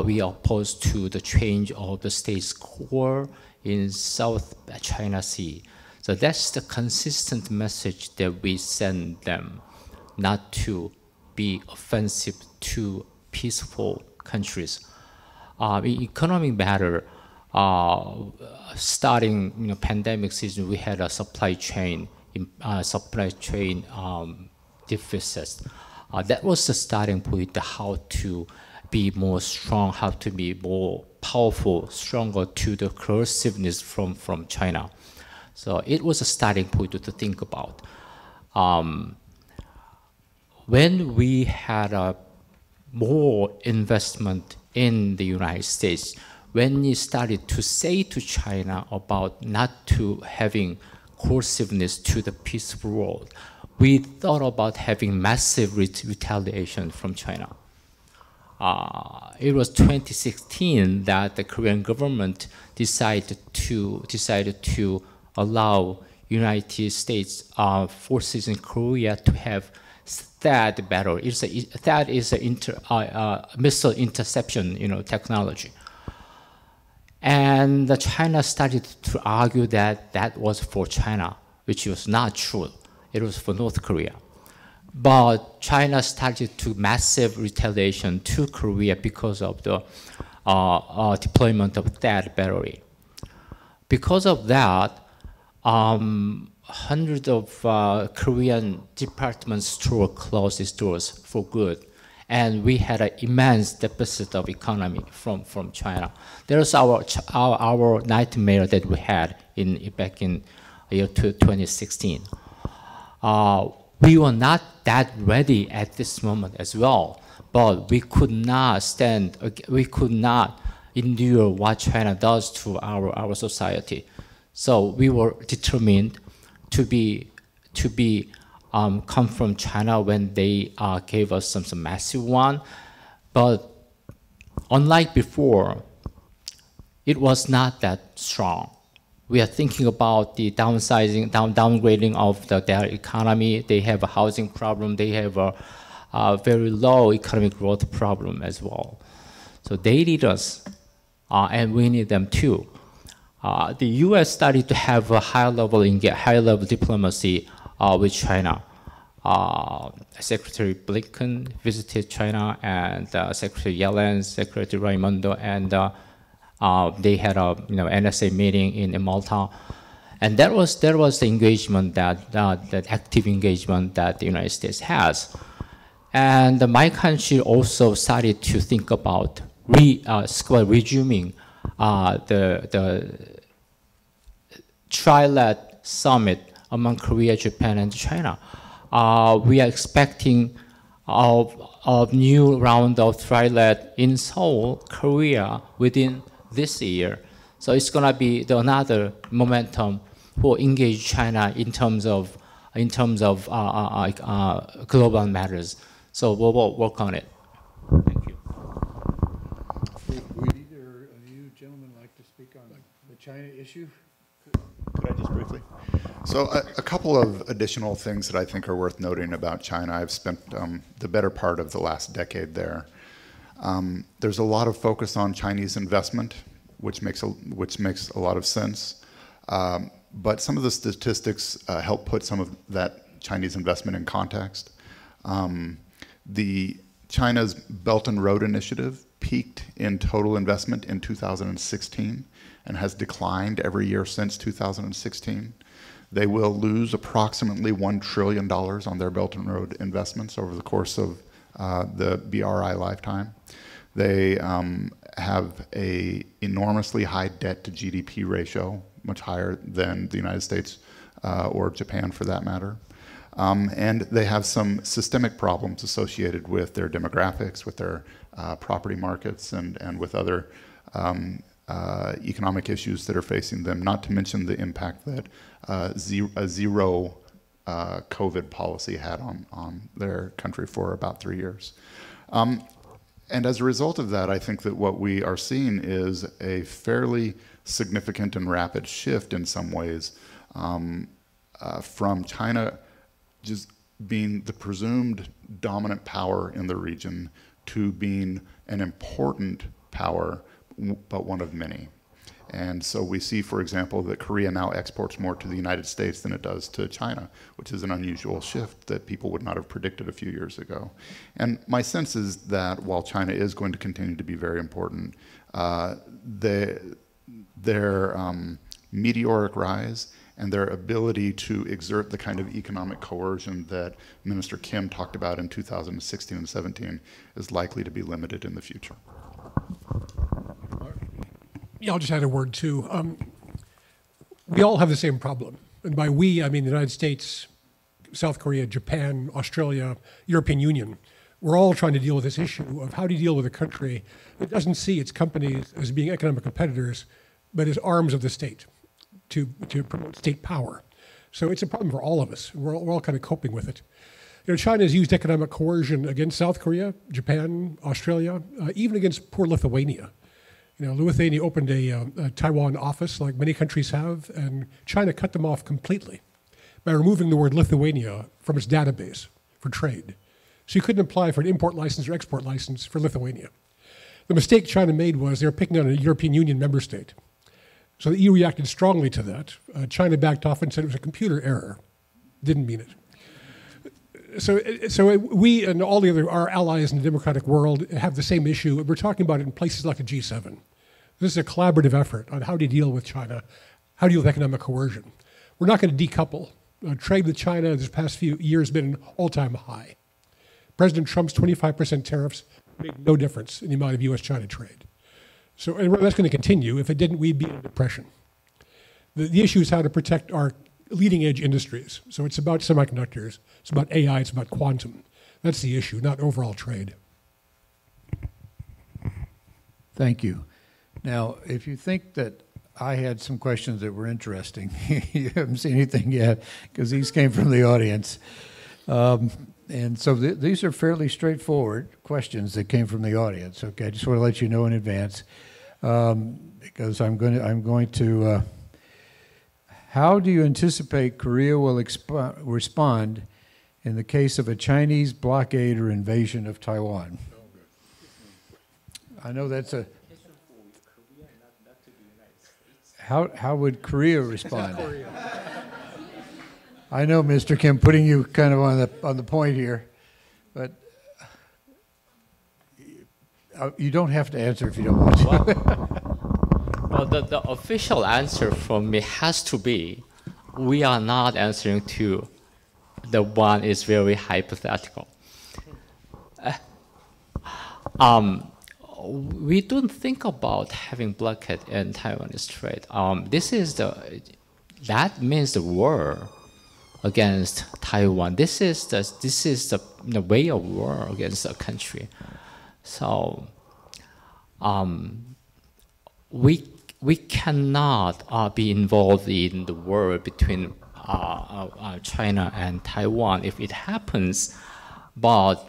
We are opposed to the change of the status quo in South China Sea. So that's the consistent message that we send them, not to be offensive to peaceful countries. In economic matter, starting pandemic season, we had a supply chain deficits. That was the starting point, how to be more strong, how to be more powerful, stronger to the coerciveness from China. So it was a starting point to think about. When we had more investment in the United States, when we started to say to China about not to having coerciveness to the peaceful world, we thought about having massive retaliation from China. It was 2016 that the Korean government decided to allow United States forces in Korea to have THAAD battle. THAAD is a missile interception, technology. And China started to argue that that was for China, which was not true. It was for North Korea. But China started to massive retaliation to Korea because of the deployment of that battery. Because of that, hundreds of Korean department stores closed its doors for good. And we had an immense deficit of economy from China. There's our nightmare that we had back in year 2016. We were not that ready at this moment as well, but we could not endure what China does to our society. So we were determined to come from China when they gave us some massive one. But unlike before, it was not that strong. We are thinking about the downgrading of their economy. They have a housing problem. They have a very low economic growth problem as well. So they need us, and we need them too. The U.S. started to have a high-level diplomacy with China. Secretary Blinken visited China, and Secretary Yellen, Secretary Raimondo, and they had a NSA meeting in Malta, and that was the engagement that active engagement that the United States has, and my country also started to think about resuming the trilateral summit among Korea, Japan, and China. We are expecting a new round of trilateral in Seoul, Korea, within this year. So it's going to be another momentum for engage China in terms of global matters. So we'll work on it. Thank you. Would either of you gentlemen like to speak on the China issue? Could I just briefly? So a couple of additional things that I think are worth noting about China. I've spent the better part of the last decade there. There's a lot of focus on Chinese investment, which makes a lot of sense. But some of the statistics help put some of that Chinese investment in context. China's Belt and Road Initiative peaked in total investment in 2016 and has declined every year since 2016. They will lose approximately $1 trillion on their Belt and Road investments over the course of the BRI lifetime. They have an enormously high debt to GDP ratio, much higher than the United States or Japan for that matter. And they have some systemic problems associated with their demographics, with their property markets, and with other economic issues that are facing them, not to mention the impact that a zero COVID policy had on their country for about 3 years. And as a result of that, I think that what we are seeing is a fairly significant and rapid shift in some ways from China just being the presumed dominant power in the region to being an important power, but one of many. And so we see, for example, that Korea now exports more to the United States than it does to China, which is an unusual shift that people would not have predicted a few years ago. And my sense is that while China is going to continue to be very important, their meteoric rise and their ability to exert the kind of economic coercion that Minister Kim talked about in 2016 and 17 is likely to be limited in the future. Yeah, I'll just add a word too. We all have the same problem. And by we, I mean the United States, South Korea, Japan, Australia, European Union. We're all trying to deal with this issue of how do you deal with a country that doesn't see its companies as being economic competitors, but as arms of the state to promote state power. So it's a problem for all of us. We're all kind of coping with it. You know, China has used economic coercion against South Korea, Japan, Australia, even against poor Lithuania. You know, Lithuania opened a Taiwan office like many countries have, and China cut them off completely by removing the word Lithuania from its database for trade. So you couldn't apply for an import license or export license for Lithuania. The mistake China made was they were picking on a European Union member state. So the EU reacted strongly to that. China backed off and said it was a computer error. Didn't mean it. So we and all the other, our allies in the democratic world have the same issue. We're talking about it in places like the G7. This is a collaborative effort on how to deal with China, how to deal with economic coercion. We're not going to decouple. Trade with China this past few years has been an all-time high. President Trump's 25% tariffs made no difference in the amount of U.S.-China trade. So and that's going to continue. If it didn't, we'd be in a depression. The issue is how to protect our leading-edge industries. So it's about semiconductors, it's about AI, it's about quantum. That's the issue, not overall trade. Thank you. Now, if you think that I had some questions that were interesting, you haven't seen anything yet, because these came from the audience. And so these are fairly straightforward questions that came from the audience. Okay, I just want to let you know in advance, because I'm going to. How do you anticipate Korea will respond in the case of a Chinese blockade or invasion of Taiwan? I know that's a. How would Korea respond? I know, Mr. Kim, putting you kind of on the point here, but you don't have to answer if you don't want to. Well, the official answer from me has to be, we are not answering to the one is very hypothetical. We don't think about having blockade in Taiwanese trade. That means the war against Taiwan. This is the way of war against a country. So we cannot be involved in the war between China and Taiwan if it happens. But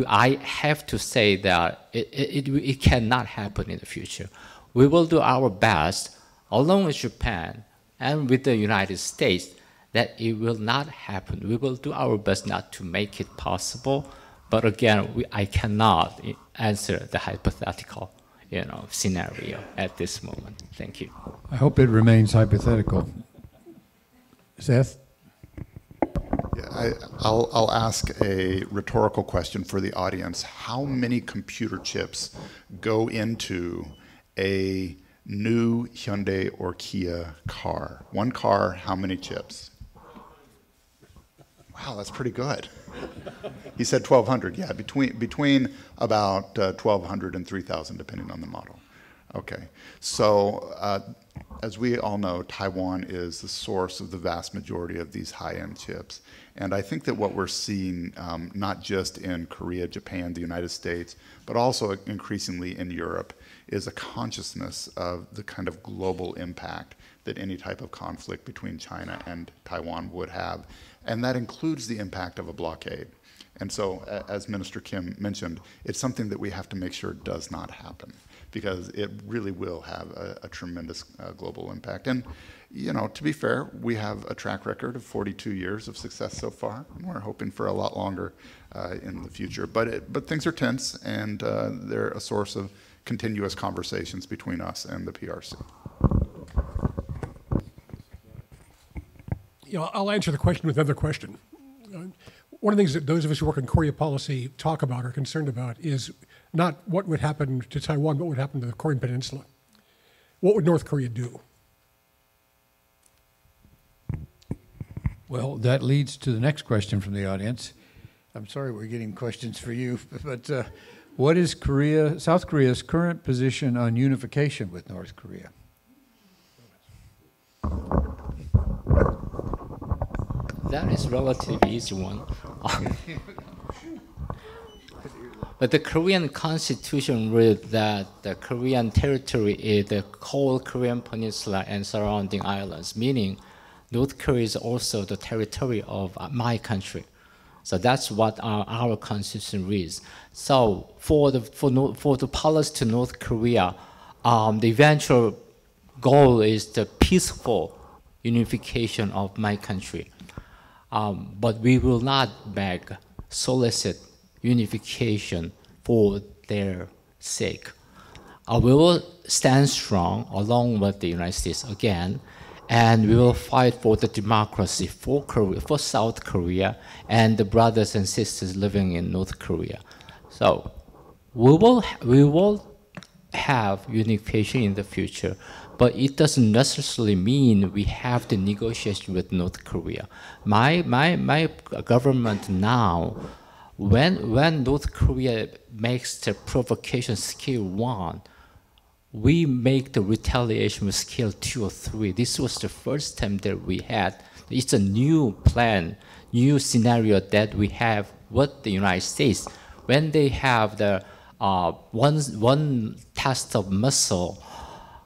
I have to say that it cannot happen in the future. We will do our best, along with Japan and with the United States, that it will not happen. We will do our best not to make it possible. But again, I cannot answer the hypothetical, scenario at this moment. Thank you. I hope it remains hypothetical. Seth? Yeah, I'll ask a rhetorical question for the audience. How many computer chips go into a new Hyundai or Kia car? One car, how many chips? Wow, that's pretty good. He said 1,200. Yeah, between about 1,200 and 3,000, depending on the model. Okay, so as we all know, Taiwan is the source of the vast majority of these high-end chips. And I think that what we're seeing, not just in Korea, Japan, the United States, but also increasingly in Europe, is a consciousness of the kind of global impact that any type of conflict between China and Taiwan would have. And that includes the impact of a blockade. And so, as Minister Kim mentioned, it's something that we have to make sure does not happen, because it really will have a tremendous global impact. And, to be fair, we have a track record of 42 years of success so far, and we're hoping for a lot longer in the future. But things are tense, and they're a source of continuous conversations between us and the PRC. I'll answer the question with another question. One of the things that those of us who work in Korea policy talk about or are concerned about is not what would happen to Taiwan, but what would happen to the Korean Peninsula. What would North Korea do? Well, that leads to the next question from the audience. I'm sorry we're getting questions for you, but what is South Korea's current position on unification with North Korea? That is a relatively easy one. But the Korean constitution read that the Korean territory is the whole Korean Peninsula and surrounding islands, meaning North Korea is also the territory of my country. So that's what our constitution reads. So for the policy to North Korea, the eventual goal is the peaceful unification of my country. But we will not solicit unification for their sake. we will stand strong along with the United States again, and we will fight for the democracy for Korea, for South Korea, and the brothers and sisters living in North Korea. So we will have unification in the future, but it doesn't necessarily mean we have to negotiate with North Korea. My government now, when North Korea makes the provocation scale 1, we make the retaliation with scale 2 or 3. This was the first time that we had. It's a new plan, new scenario that we have with the United States. When they have the one test of missile,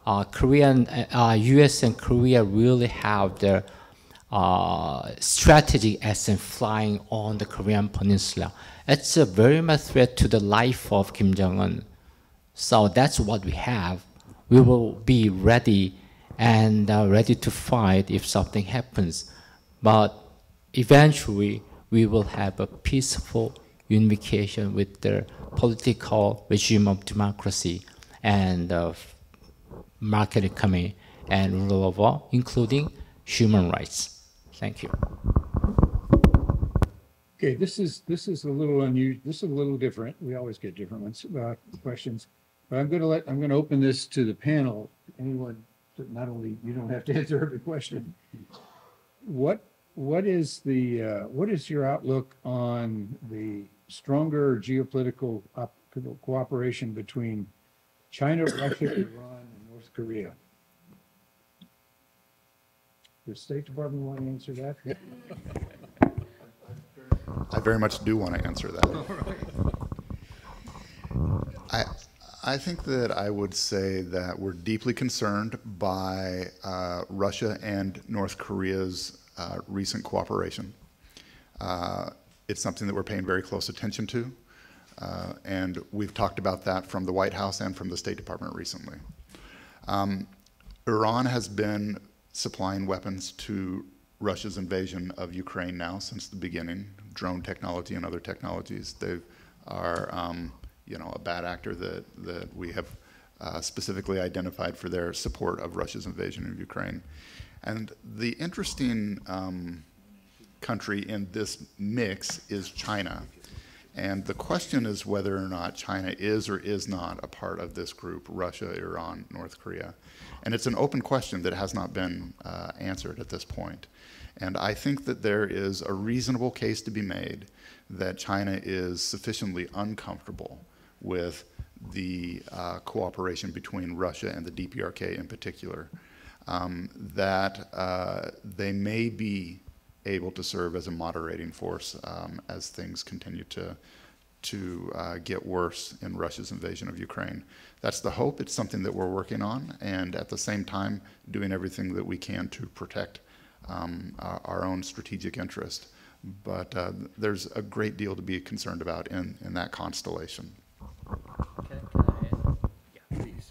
U.S. and Korea really have their strategy as in flying on the Korean Peninsula. It's a very much threat to the life of Kim Jong-un. So that's what we have. We will be ready and ready to fight if something happens. But eventually, we will have a peaceful unification with the political regime of democracy and market economy and rule of law, including human rights. Thank you. Okay, this is a little unusual. This is a little different. We always get different ones, questions. But I'm going to open this to the panel. Anyone, not only you don't have to answer every question. What is your outlook on the stronger geopolitical cooperation between China, Russia, Iran, and North Korea? Does the State Department want to answer that? I very much do want to answer that. I think that I would say that we're deeply concerned by Russia and North Korea's recent cooperation. It's something that we're paying very close attention to, and we've talked about that from the White House and from the State Department recently. Iran has been supplying weapons to Russia's invasion of Ukraine now since the beginning, drone technology and other technologies. They are a bad actor that we have specifically identified for their support of Russia's invasion of Ukraine. And the interesting country in this mix is China. And the question is whether or not China is or is not a part of this group, Russia, Iran, North Korea. And it's an open question that has not been answered at this point. And I think that there is a reasonable case to be made that China is sufficiently uncomfortable with the cooperation between Russia and the DPRK in particular, that they may be able to serve as a moderating force as things continue to get worse in Russia's invasion of Ukraine. That's the hope. It's something that we're working on, and at the same time doing everything that we can to protect our own strategic interest. But there's a great deal to be concerned about in that constellation. Can I add? Yeah, please.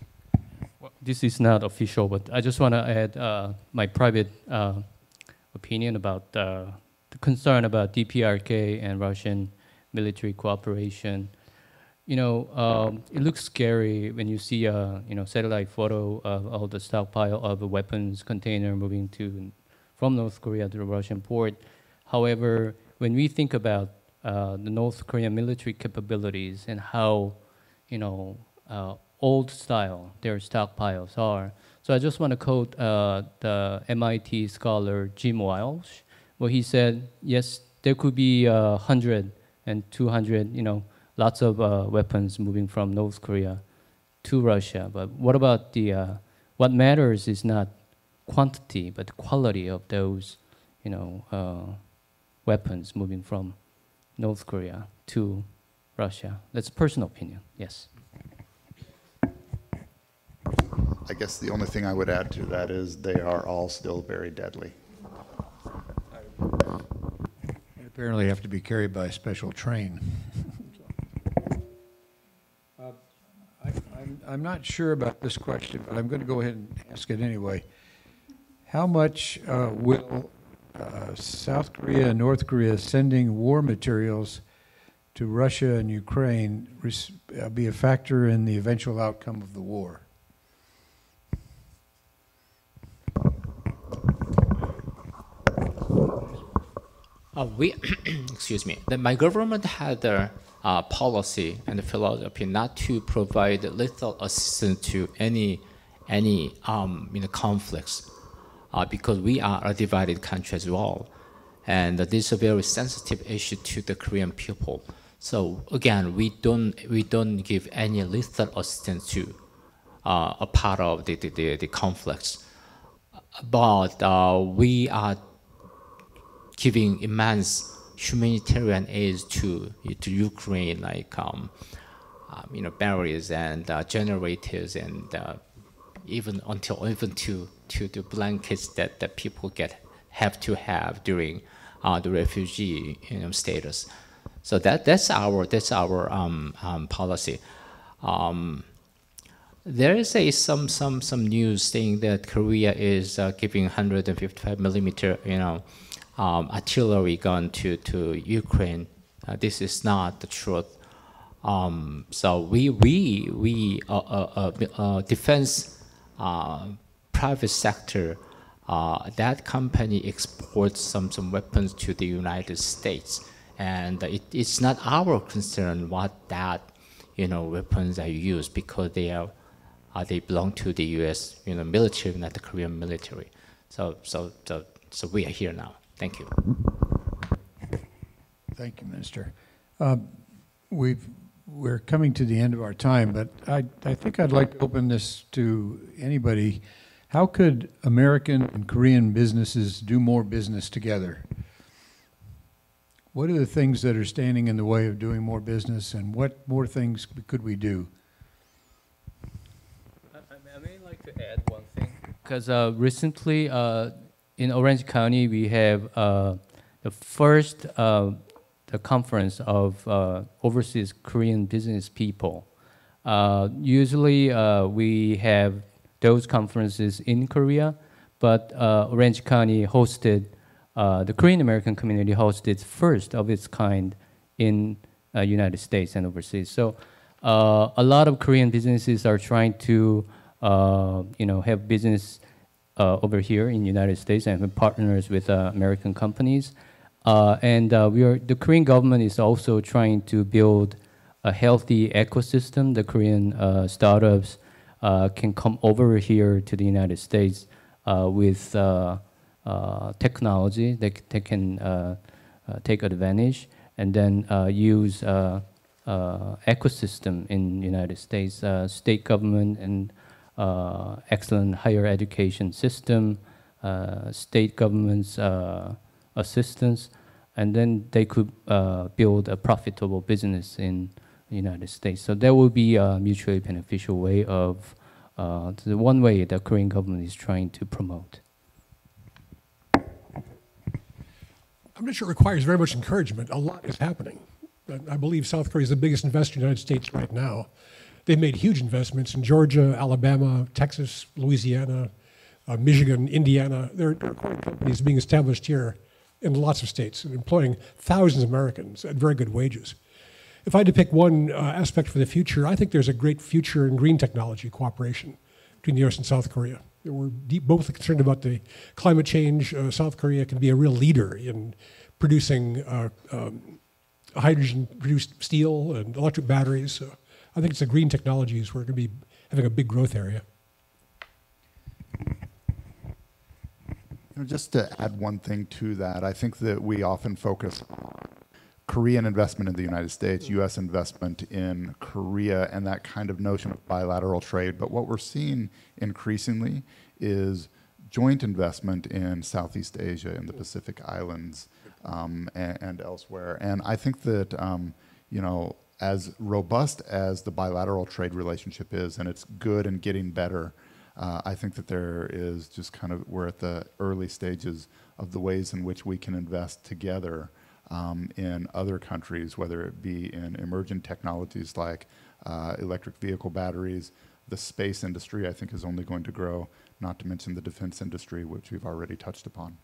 Well, this is not official, but I just want to add my private opinion about the concern about DPRK and Russian military cooperation. It looks scary when you see a satellite photo of all the stockpile of a weapons container moving from North Korea to the Russian port. However, when we think about the North Korean military capabilities and how old style their stockpiles are. So I just want to quote the MIT scholar Jim Walsh, where he said, yes, there could be 100 and 200, lots of weapons moving from North Korea to Russia. But what about what matters is not quantity, but quality of those, weapons moving from North Korea to Russia. That's personal opinion, yes. I guess the only thing I would add to that is they are all still very deadly. And apparently have to be carried by a special train. I'm not sure about this question, but I'm going to go ahead and ask it anyway. How much will South Korea and North Korea sending war materials to Russia and Ukraine be a factor in the eventual outcome of the war? Excuse me. My government had a policy and a philosophy not to provide lethal assistance to any conflicts, because we are a divided country as well, and this is a very sensitive issue to the Korean people. So again, we don't give any lethal assistance to a part of the conflicts, but we are giving immense humanitarian aid to Ukraine, like barriers and generators, and even to the blankets that people have to have during the refugee status. So that's our policy. There is some news saying that Korea is giving 155 millimeter artillery gun to Ukraine. This is not the truth. So we defense private sector, that company exports some weapons to the United States, and it's not our concern what that weapons are used, because they belong to the U.S. military, not the Korean military. So we are here now. Thank you. Thank you, Minister. We're coming to the end of our time, but I think I'd like to open this to anybody. How could American and Korean businesses do more business together? What are the things that are standing in the way of doing more business, and what more things could we do? I may like to add one thing, because recently in Orange County we have the first the conference of overseas Korean business people. Usually we have those conferences in Korea, but Orange County hosted, the Korean American community hosted first of its kind in United States and overseas. So a lot of Korean businesses are trying to have business over here in the United States and have partners with American companies. The Korean government is also trying to build a healthy ecosystem. The Korean startups can come over here to the United States with technology that they can take advantage, and then use ecosystem in the United States, state government and excellent higher education system, state government's assistance, and then they could build a profitable business in the United States. So that would be a mutually beneficial way of the one way the Korean government is trying to promote. I'm not sure it requires very much encouragement. A lot is happening. I believe South Korea is the biggest investor in the United States right now. They've made huge investments in Georgia, Alabama, Texas, Louisiana, Michigan, Indiana. There are companies being established here in lots of states and employing thousands of Americans at very good wages. If I had to pick one aspect for the future, I think there's a great future in green technology cooperation between the U.S. and South Korea. We're both concerned about the climate change. South Korea can be a real leader in producing hydrogen-produced steel and electric batteries. So I think it's the green technologies we're going to be having a big growth area. Just to add one thing to that, I think that we often focus on Korean investment in the United States, U.S. investment in Korea, and that kind of notion of bilateral trade. But what we're seeing increasingly is joint investment in Southeast Asia, in the Pacific Islands, and elsewhere. And I think that, as robust as the bilateral trade relationship is, and it's good and getting better, I think that there is just we're at the early stages of the ways in which we can invest together in other countries, whether it be in emerging technologies like electric vehicle batteries. The space industry, I think, is only going to grow, not to mention the defense industry, which we've already touched upon.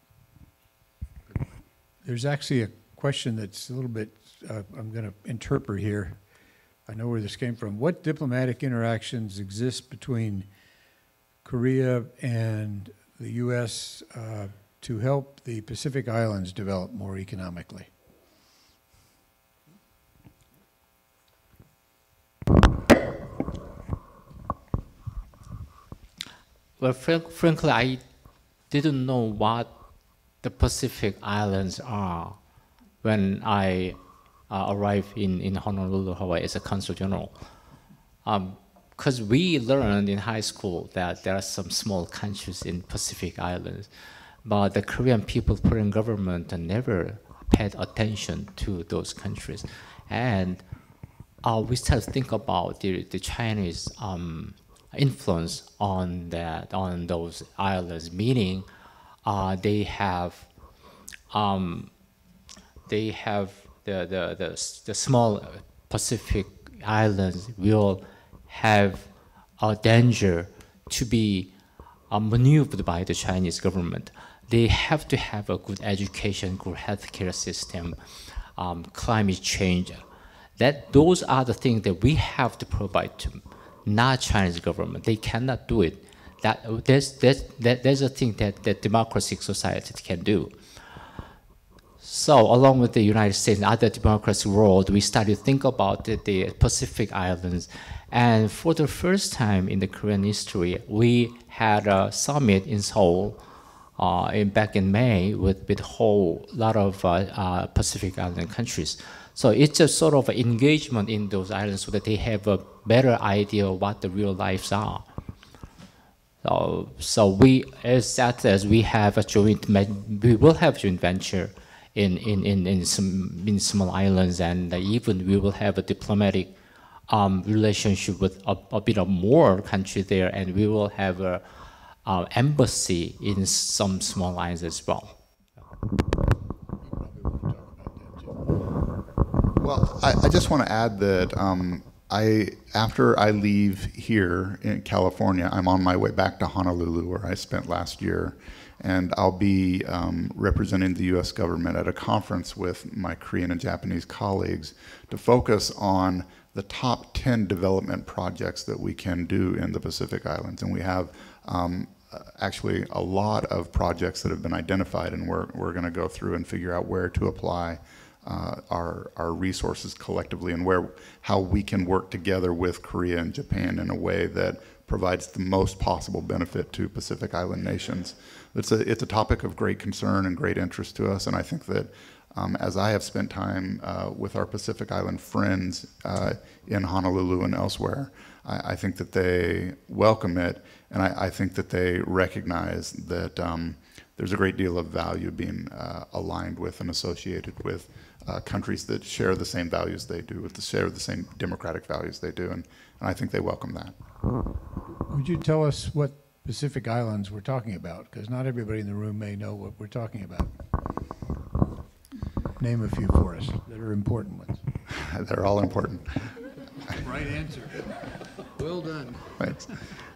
There's actually a question that's a little bit, I'm going to interpret here. I know where this came from. What diplomatic interactions exist between Korea and the U.S. To help the Pacific Islands develop more economically? Well, frankly, I didn't know what the Pacific Islands are when I arrived in Honolulu, Hawaii as a Consul-General. Because we learned in high school that there are some small countries in Pacific Islands, but the Korean people, Korean government never paid attention to those countries. And we started to think about the Chinese influence on those islands, meaning they have the small Pacific islands will have a danger to be maneuvered by the Chinese government. They have to have a good education, good healthcare system, climate change. Those are the things that we have to provide to them, not Chinese government. They cannot do it. There's a thing that democratic society can do. So along with the United States and other democratic world, we started to think about the Pacific Islands. And for the first time in the Korean history, we had a summit in Seoul back in May with a whole lot of Pacific Island countries. So it's a sort of engagement in those islands so that they have a better idea of what the real lives are. So we, as we have a we will have joint venture in some small islands, and even we will have a diplomatic relationship with a bit of more country there, and we will have a embassy in some small islands as well. Well, I just want to add that after I leave here in California, I'm on my way back to Honolulu, where I spent last year, and I'll be representing the U.S. government at a conference with my Korean and Japanese colleagues to focus on the top 10 development projects that we can do in the Pacific Islands. And we have actually a lot of projects that have been identified, and we're going to go through and figure out where to apply our resources collectively, and how we can work together with Korea and Japan in a way that provides the most possible benefit to Pacific Island nations. It's a topic of great concern and great interest to us, and I think that as I have spent time with our Pacific Island friends in Honolulu and elsewhere, I think that they welcome it, and I think that they recognize that there's a great deal of value being aligned with and associated with countries that share the same values they do, share the same democratic values they do, and I think they welcome that. Would you tell us what Pacific Islands we're talking about? Because not everybody in the room may know what we're talking about. Name a few for us that are important ones. They're all important. Right answer. Well done. Thanks.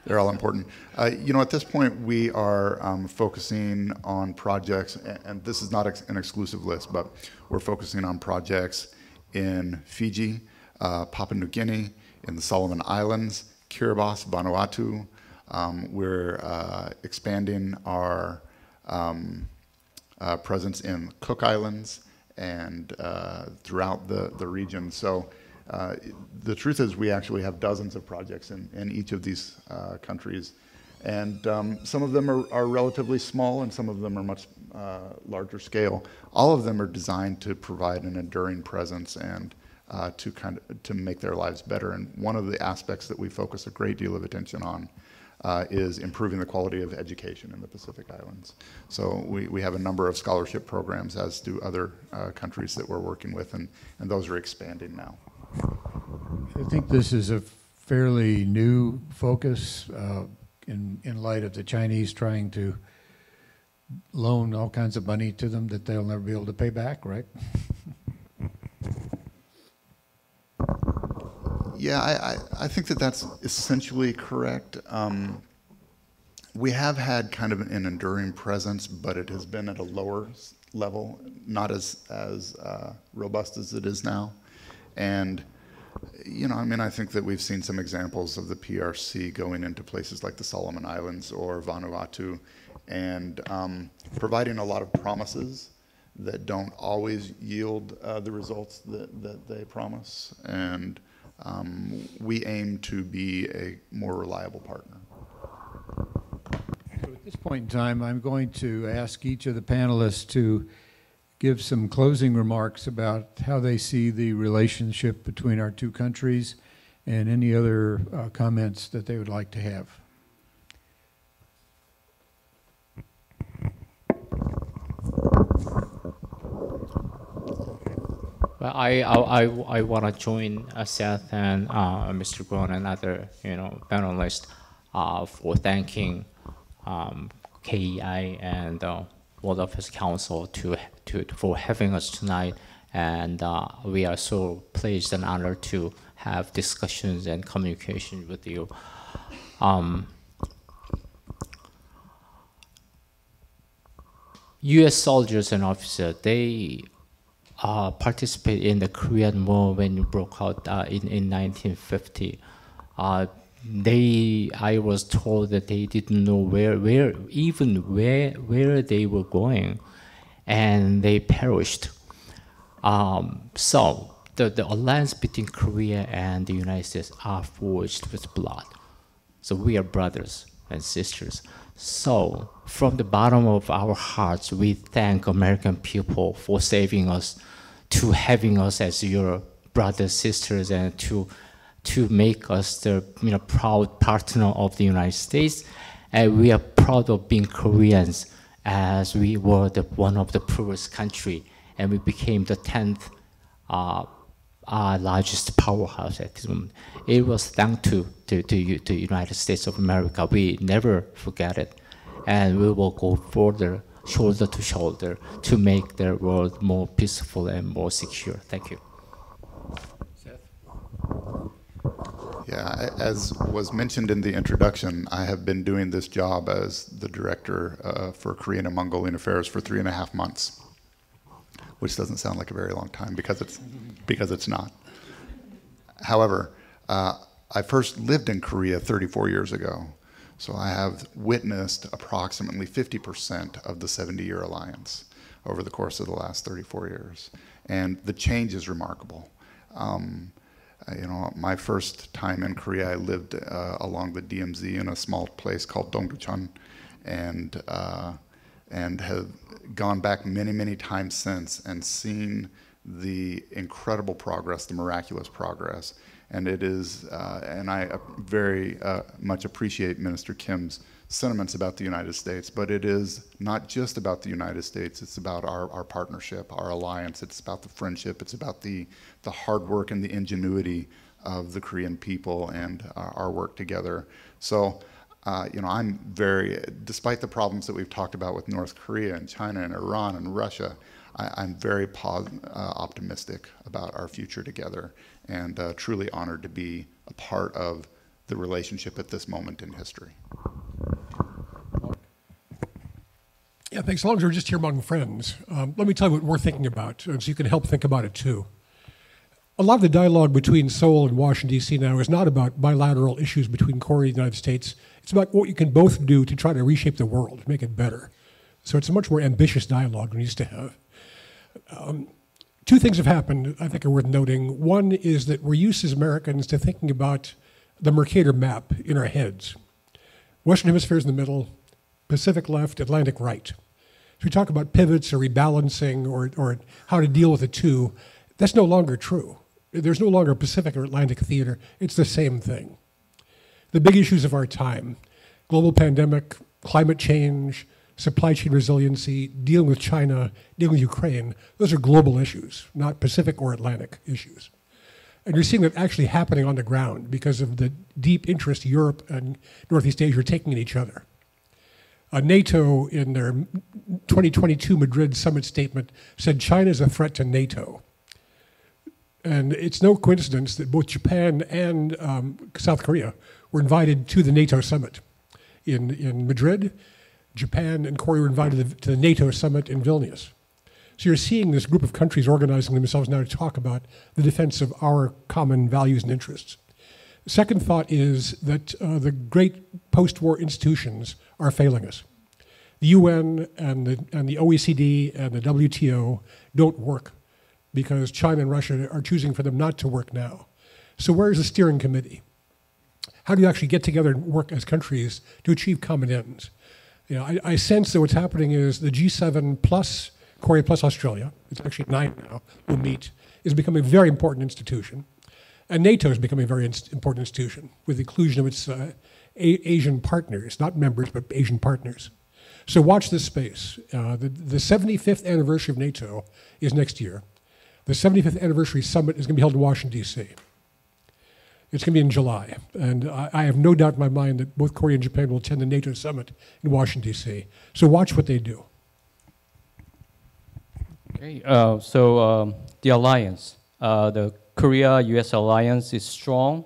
They're all important. At this point, we are focusing on projects, and this is not an exclusive list, but we're focusing on projects in Fiji, Papua New Guinea, in the Solomon Islands, Kiribati, Vanuatu. We're expanding our presence in Cook Islands and throughout the region. So the truth is we actually have dozens of projects in each of these countries. And some of them are relatively small, and some of them are much larger scale. All of them are designed to provide an enduring presence and to make their lives better. And one of the aspects that we focus a great deal of attention on is improving the quality of education in the Pacific Islands. So we have a number of scholarship programs, as do other countries that we're working with, and those are expanding now. I think this is a fairly new focus in light of the Chinese trying to loan all kinds of money to them that they'll never be able to pay back, right? Yeah, I think that that's essentially correct. we have had kind of an enduring presence, but it has been at a lower level, not as robust as it is now. And, you know, I mean, I think that we've seen some examples of the PRC going into places like the Solomon Islands or Vanuatu and providing a lot of promises that don't always yield the results that they promise. And we aim to be a more reliable partner. So at this point in time, I'm going to ask each of the panelists to give some closing remarks about how they see the relationship between our two countries and any other comments that they would like to have. Well, I want to join Seth and Mr. Brown and other panelists for thanking KEI and World Affairs Council for having us tonight, and we are so pleased and honored to have discussions and communication with you. U.S. soldiers and officers, they participated in the Korean War when it broke out in 1950. I was told that they didn't know where they were going, and they perished. So the alliance between Korea and the United States are forged with blood. So we are brothers and sisters. So from the bottom of our hearts, we thank American people for saving us, to having us as your brothers, sisters, and to make us the proud partner of the United States. And we are proud of being Koreans, as we were one of the poorest country, and we became the 10th largest powerhouse at this moment. It was thanks to the United States of America. We never forget it, and we will go further, shoulder to shoulder, to make the world more peaceful and more secure. Thank you. Yeah, as was mentioned in the introduction, I have been doing this job as the director for Korean and Mongolian affairs for 3.5 months, which doesn't sound like a very long time because it's not. However, I first lived in Korea 34 years ago, so I have witnessed approximately 50% of the 70-year alliance over the course of the last 34 years, and the change is remarkable. My first time in Korea, I lived along the DMZ in a small place called Dongducheon, and have gone back many, many times since and seen the incredible progress, the miraculous progress. And it is, and I very much appreciate Minister Kim's sentiments about the United States, but it is not just about the United States, it's about our partnership, our alliance, it's about the friendship, it's about the hard work and the ingenuity of the Korean people and our work together. So, I'm despite the problems that we've talked about with North Korea and China and Iran and Russia, I'm very optimistic about our future together, and truly honored to be a part of the relationship at this moment in history. Yeah, thanks. As long as we're just here among friends, let me tell you what we're thinking about, so you can help think about it too. A lot of the dialogue between Seoul and Washington, D.C. now is not about bilateral issues between Korea and the United States. It's about what you can both do to try to reshape the world, make it better. So it's a much more ambitious dialogue than we used to have. Two things have happened I think are worth noting. One is that we're used as Americans to thinking about the Mercator map in our heads. Western Hemisphere is in the middle, Pacific left, Atlantic right. So we talk about pivots or rebalancing or how to deal with the two. That's no longer true. There's no longer a Pacific or Atlantic theater. It's the same thing. The big issues of our time, global pandemic, climate change, supply chain resiliency, dealing with China, dealing with Ukraine, those are global issues, not Pacific or Atlantic issues. And you're seeing that actually happening on the ground because of the deep interest Europe and Northeast Asia are taking in each other. NATO, in their 2022 Madrid summit statement, said China is a threat to NATO. And it's no coincidence that both Japan and South Korea were invited to the NATO summit. in Madrid. Japan and Korea were invited to the NATO summit in Vilnius. So you're seeing this group of countries organizing themselves now to talk about the defense of our common values and interests. Second thought is that the great post-war institutions are failing us. The UN and the OECD and the WTO don't work because China and Russia are choosing for them not to work now. So where is the steering committee? How do you actually get together and work as countries to achieve common ends? You know, I sense that what's happening is the G7 plus Korea plus Australia, it's actually 9 now, will meet, is becoming a very important institution. And NATO is becoming a very important institution with the inclusion of its Asian partners, not members, but Asian partners. So watch this space. The 75th anniversary of NATO is next year. The 75th anniversary summit is going to be held in Washington, D.C. It's going to be in July, and I have no doubt in my mind that both Korea and Japan will attend the NATO summit in Washington, D.C. So watch what they do. Okay, so the alliance, the Korea-U.S. alliance is strong.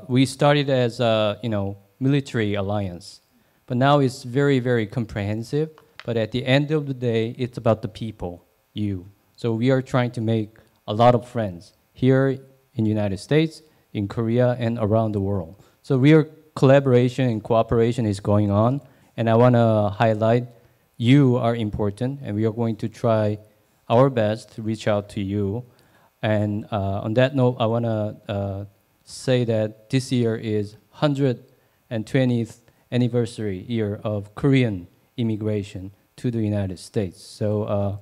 We started as a military alliance, but now it's very, very comprehensive. But at the end of the day, it's about the people, you. So we are trying to make a lot of friends here in the United States, in Korea, and around the world. So real collaboration and cooperation is going on, and I want to highlight you are important, and we are going to try our best to reach out to you. And on that note, I want to say that this year is 120th anniversary year of Korean immigration to the United States. So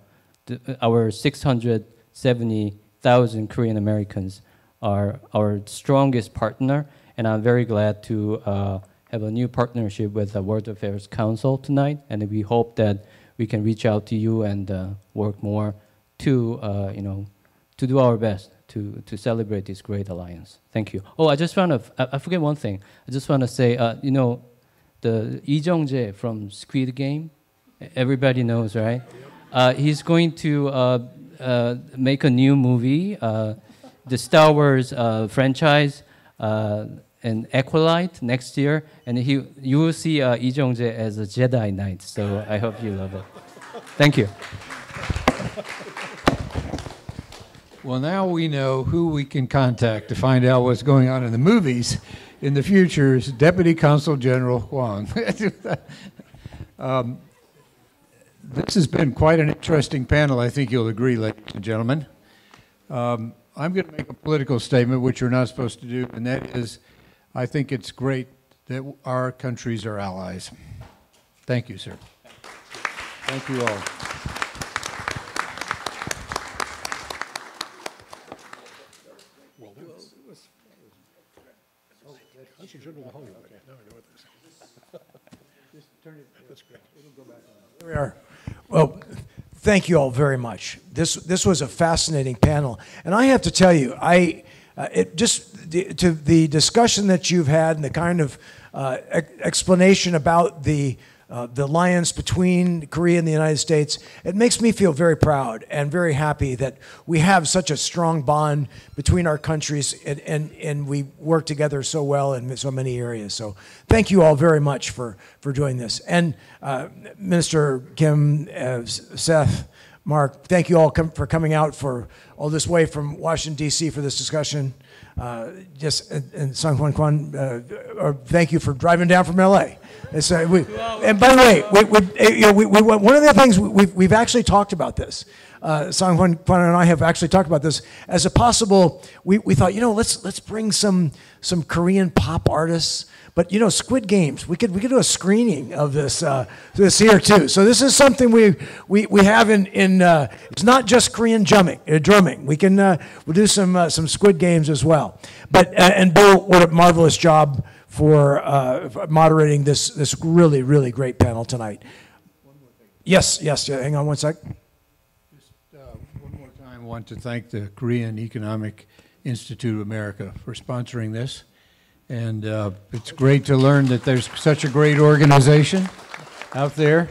our 670,000 Korean Americans are our strongest partner, and I'm very glad to have a new partnership with the World Affairs Council tonight, and we hope that we can reach out to you and work more to, to do our best to celebrate this great alliance. Thank you. Oh, I just want to, I forget one thing. I just want to say, the Lee Jung-jae from Squid Game, everybody knows, right? He's going to make a new movie, the Star Wars franchise, and Acolyte next year, and you will see Lee Jung-jae as a Jedi Knight. So I hope you love it. Thank you. Well, now we know who we can contact to find out what's going on in the movies in the future is Deputy Consul-General Huang. This has been quite an interesting panel, I think you'll agree, ladies and gentlemen. I'm going to make a political statement, which you're not supposed to do, and that is, I think it's great that our countries are allies. Thank you, sir. Thank you all. Here we are. Well, thank you all very much. This was a fascinating panel, and I have to tell you, to the discussion that you've had and the kind of explanation about the alliance between Korea and the United States, it makes me feel very proud and very happy that we have such a strong bond between our countries, and we work together so well in so many areas. So thank you all very much for doing this. And Minister Kim, Seth, Mark, thank you all for coming out for all this way from Washington, D.C. for this discussion. And Sung Hwan Kwan, thank you for driving down from L.A. And by the way, one of the things we've actually talked about this. Sung Hwan Kwan and I have actually talked about this as a possible. We thought, let's bring some Korean pop artists. But Squid Games, we could do a screening of this here too. So this is something we have in it's not just Korean drumming. We'll do some Squid Games as well. But and Bill, what a marvelous job for moderating this really, really great panel tonight. One more thing. Yes. Hang on one sec. Just one more time, I want to thank the Korean Economic Institute of America for sponsoring this. And it's great to learn that there's such a great organization out there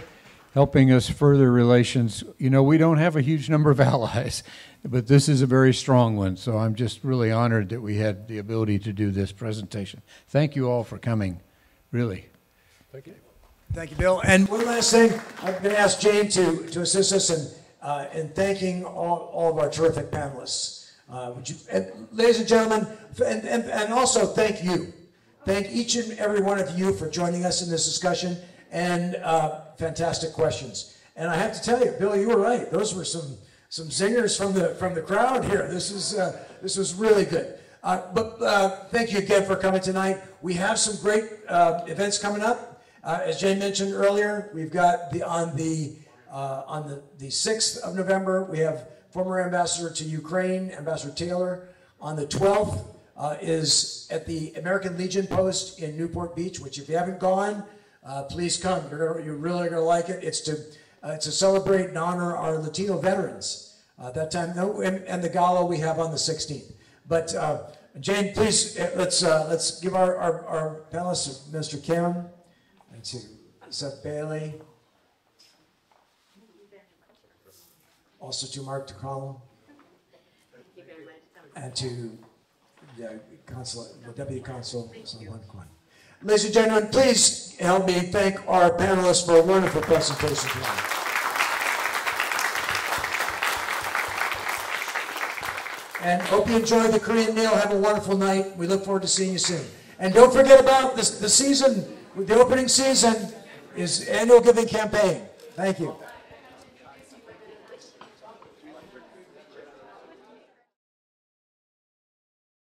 helping us further relations. We don't have a huge number of allies, but this is a very strong one. So I'm just really honored that we had the ability to do this presentation. Thank you all for coming, really. Thank you. Thank you, Bill. And one last thing, I'm going to ask Jane to assist us in thanking all of our terrific panelists. Ladies and gentlemen, and also thank you. Thank each and every one of you for joining us in this discussion and fantastic questions. And I have to tell you, Bill, you were right. Those were some zingers from the crowd here. This was really good. But thank you again for coming tonight. We have some great events coming up. As Jane mentioned earlier, we've got on the 6th of November, we have former ambassador to Ukraine, Ambassador Taylor. On the 12th is at the American Legion Post in Newport Beach, which if you haven't gone, please come. You're really going to like it. It's to celebrate and honor our Latino veterans. That time, and the gala we have on the 16th. But Jane, please, let's give our panelists, Mr. Kim, and to Seth Bailey, also to Mark DeCarlo, and to the Consulate, the Deputy Consul. Ladies and gentlemen, please help me thank our panelists for a wonderful presentation tonight. And hope you enjoy the Korean meal. Have a wonderful night. We look forward to seeing you soon. And don't forget about the season. The opening season is annual giving campaign. Thank you.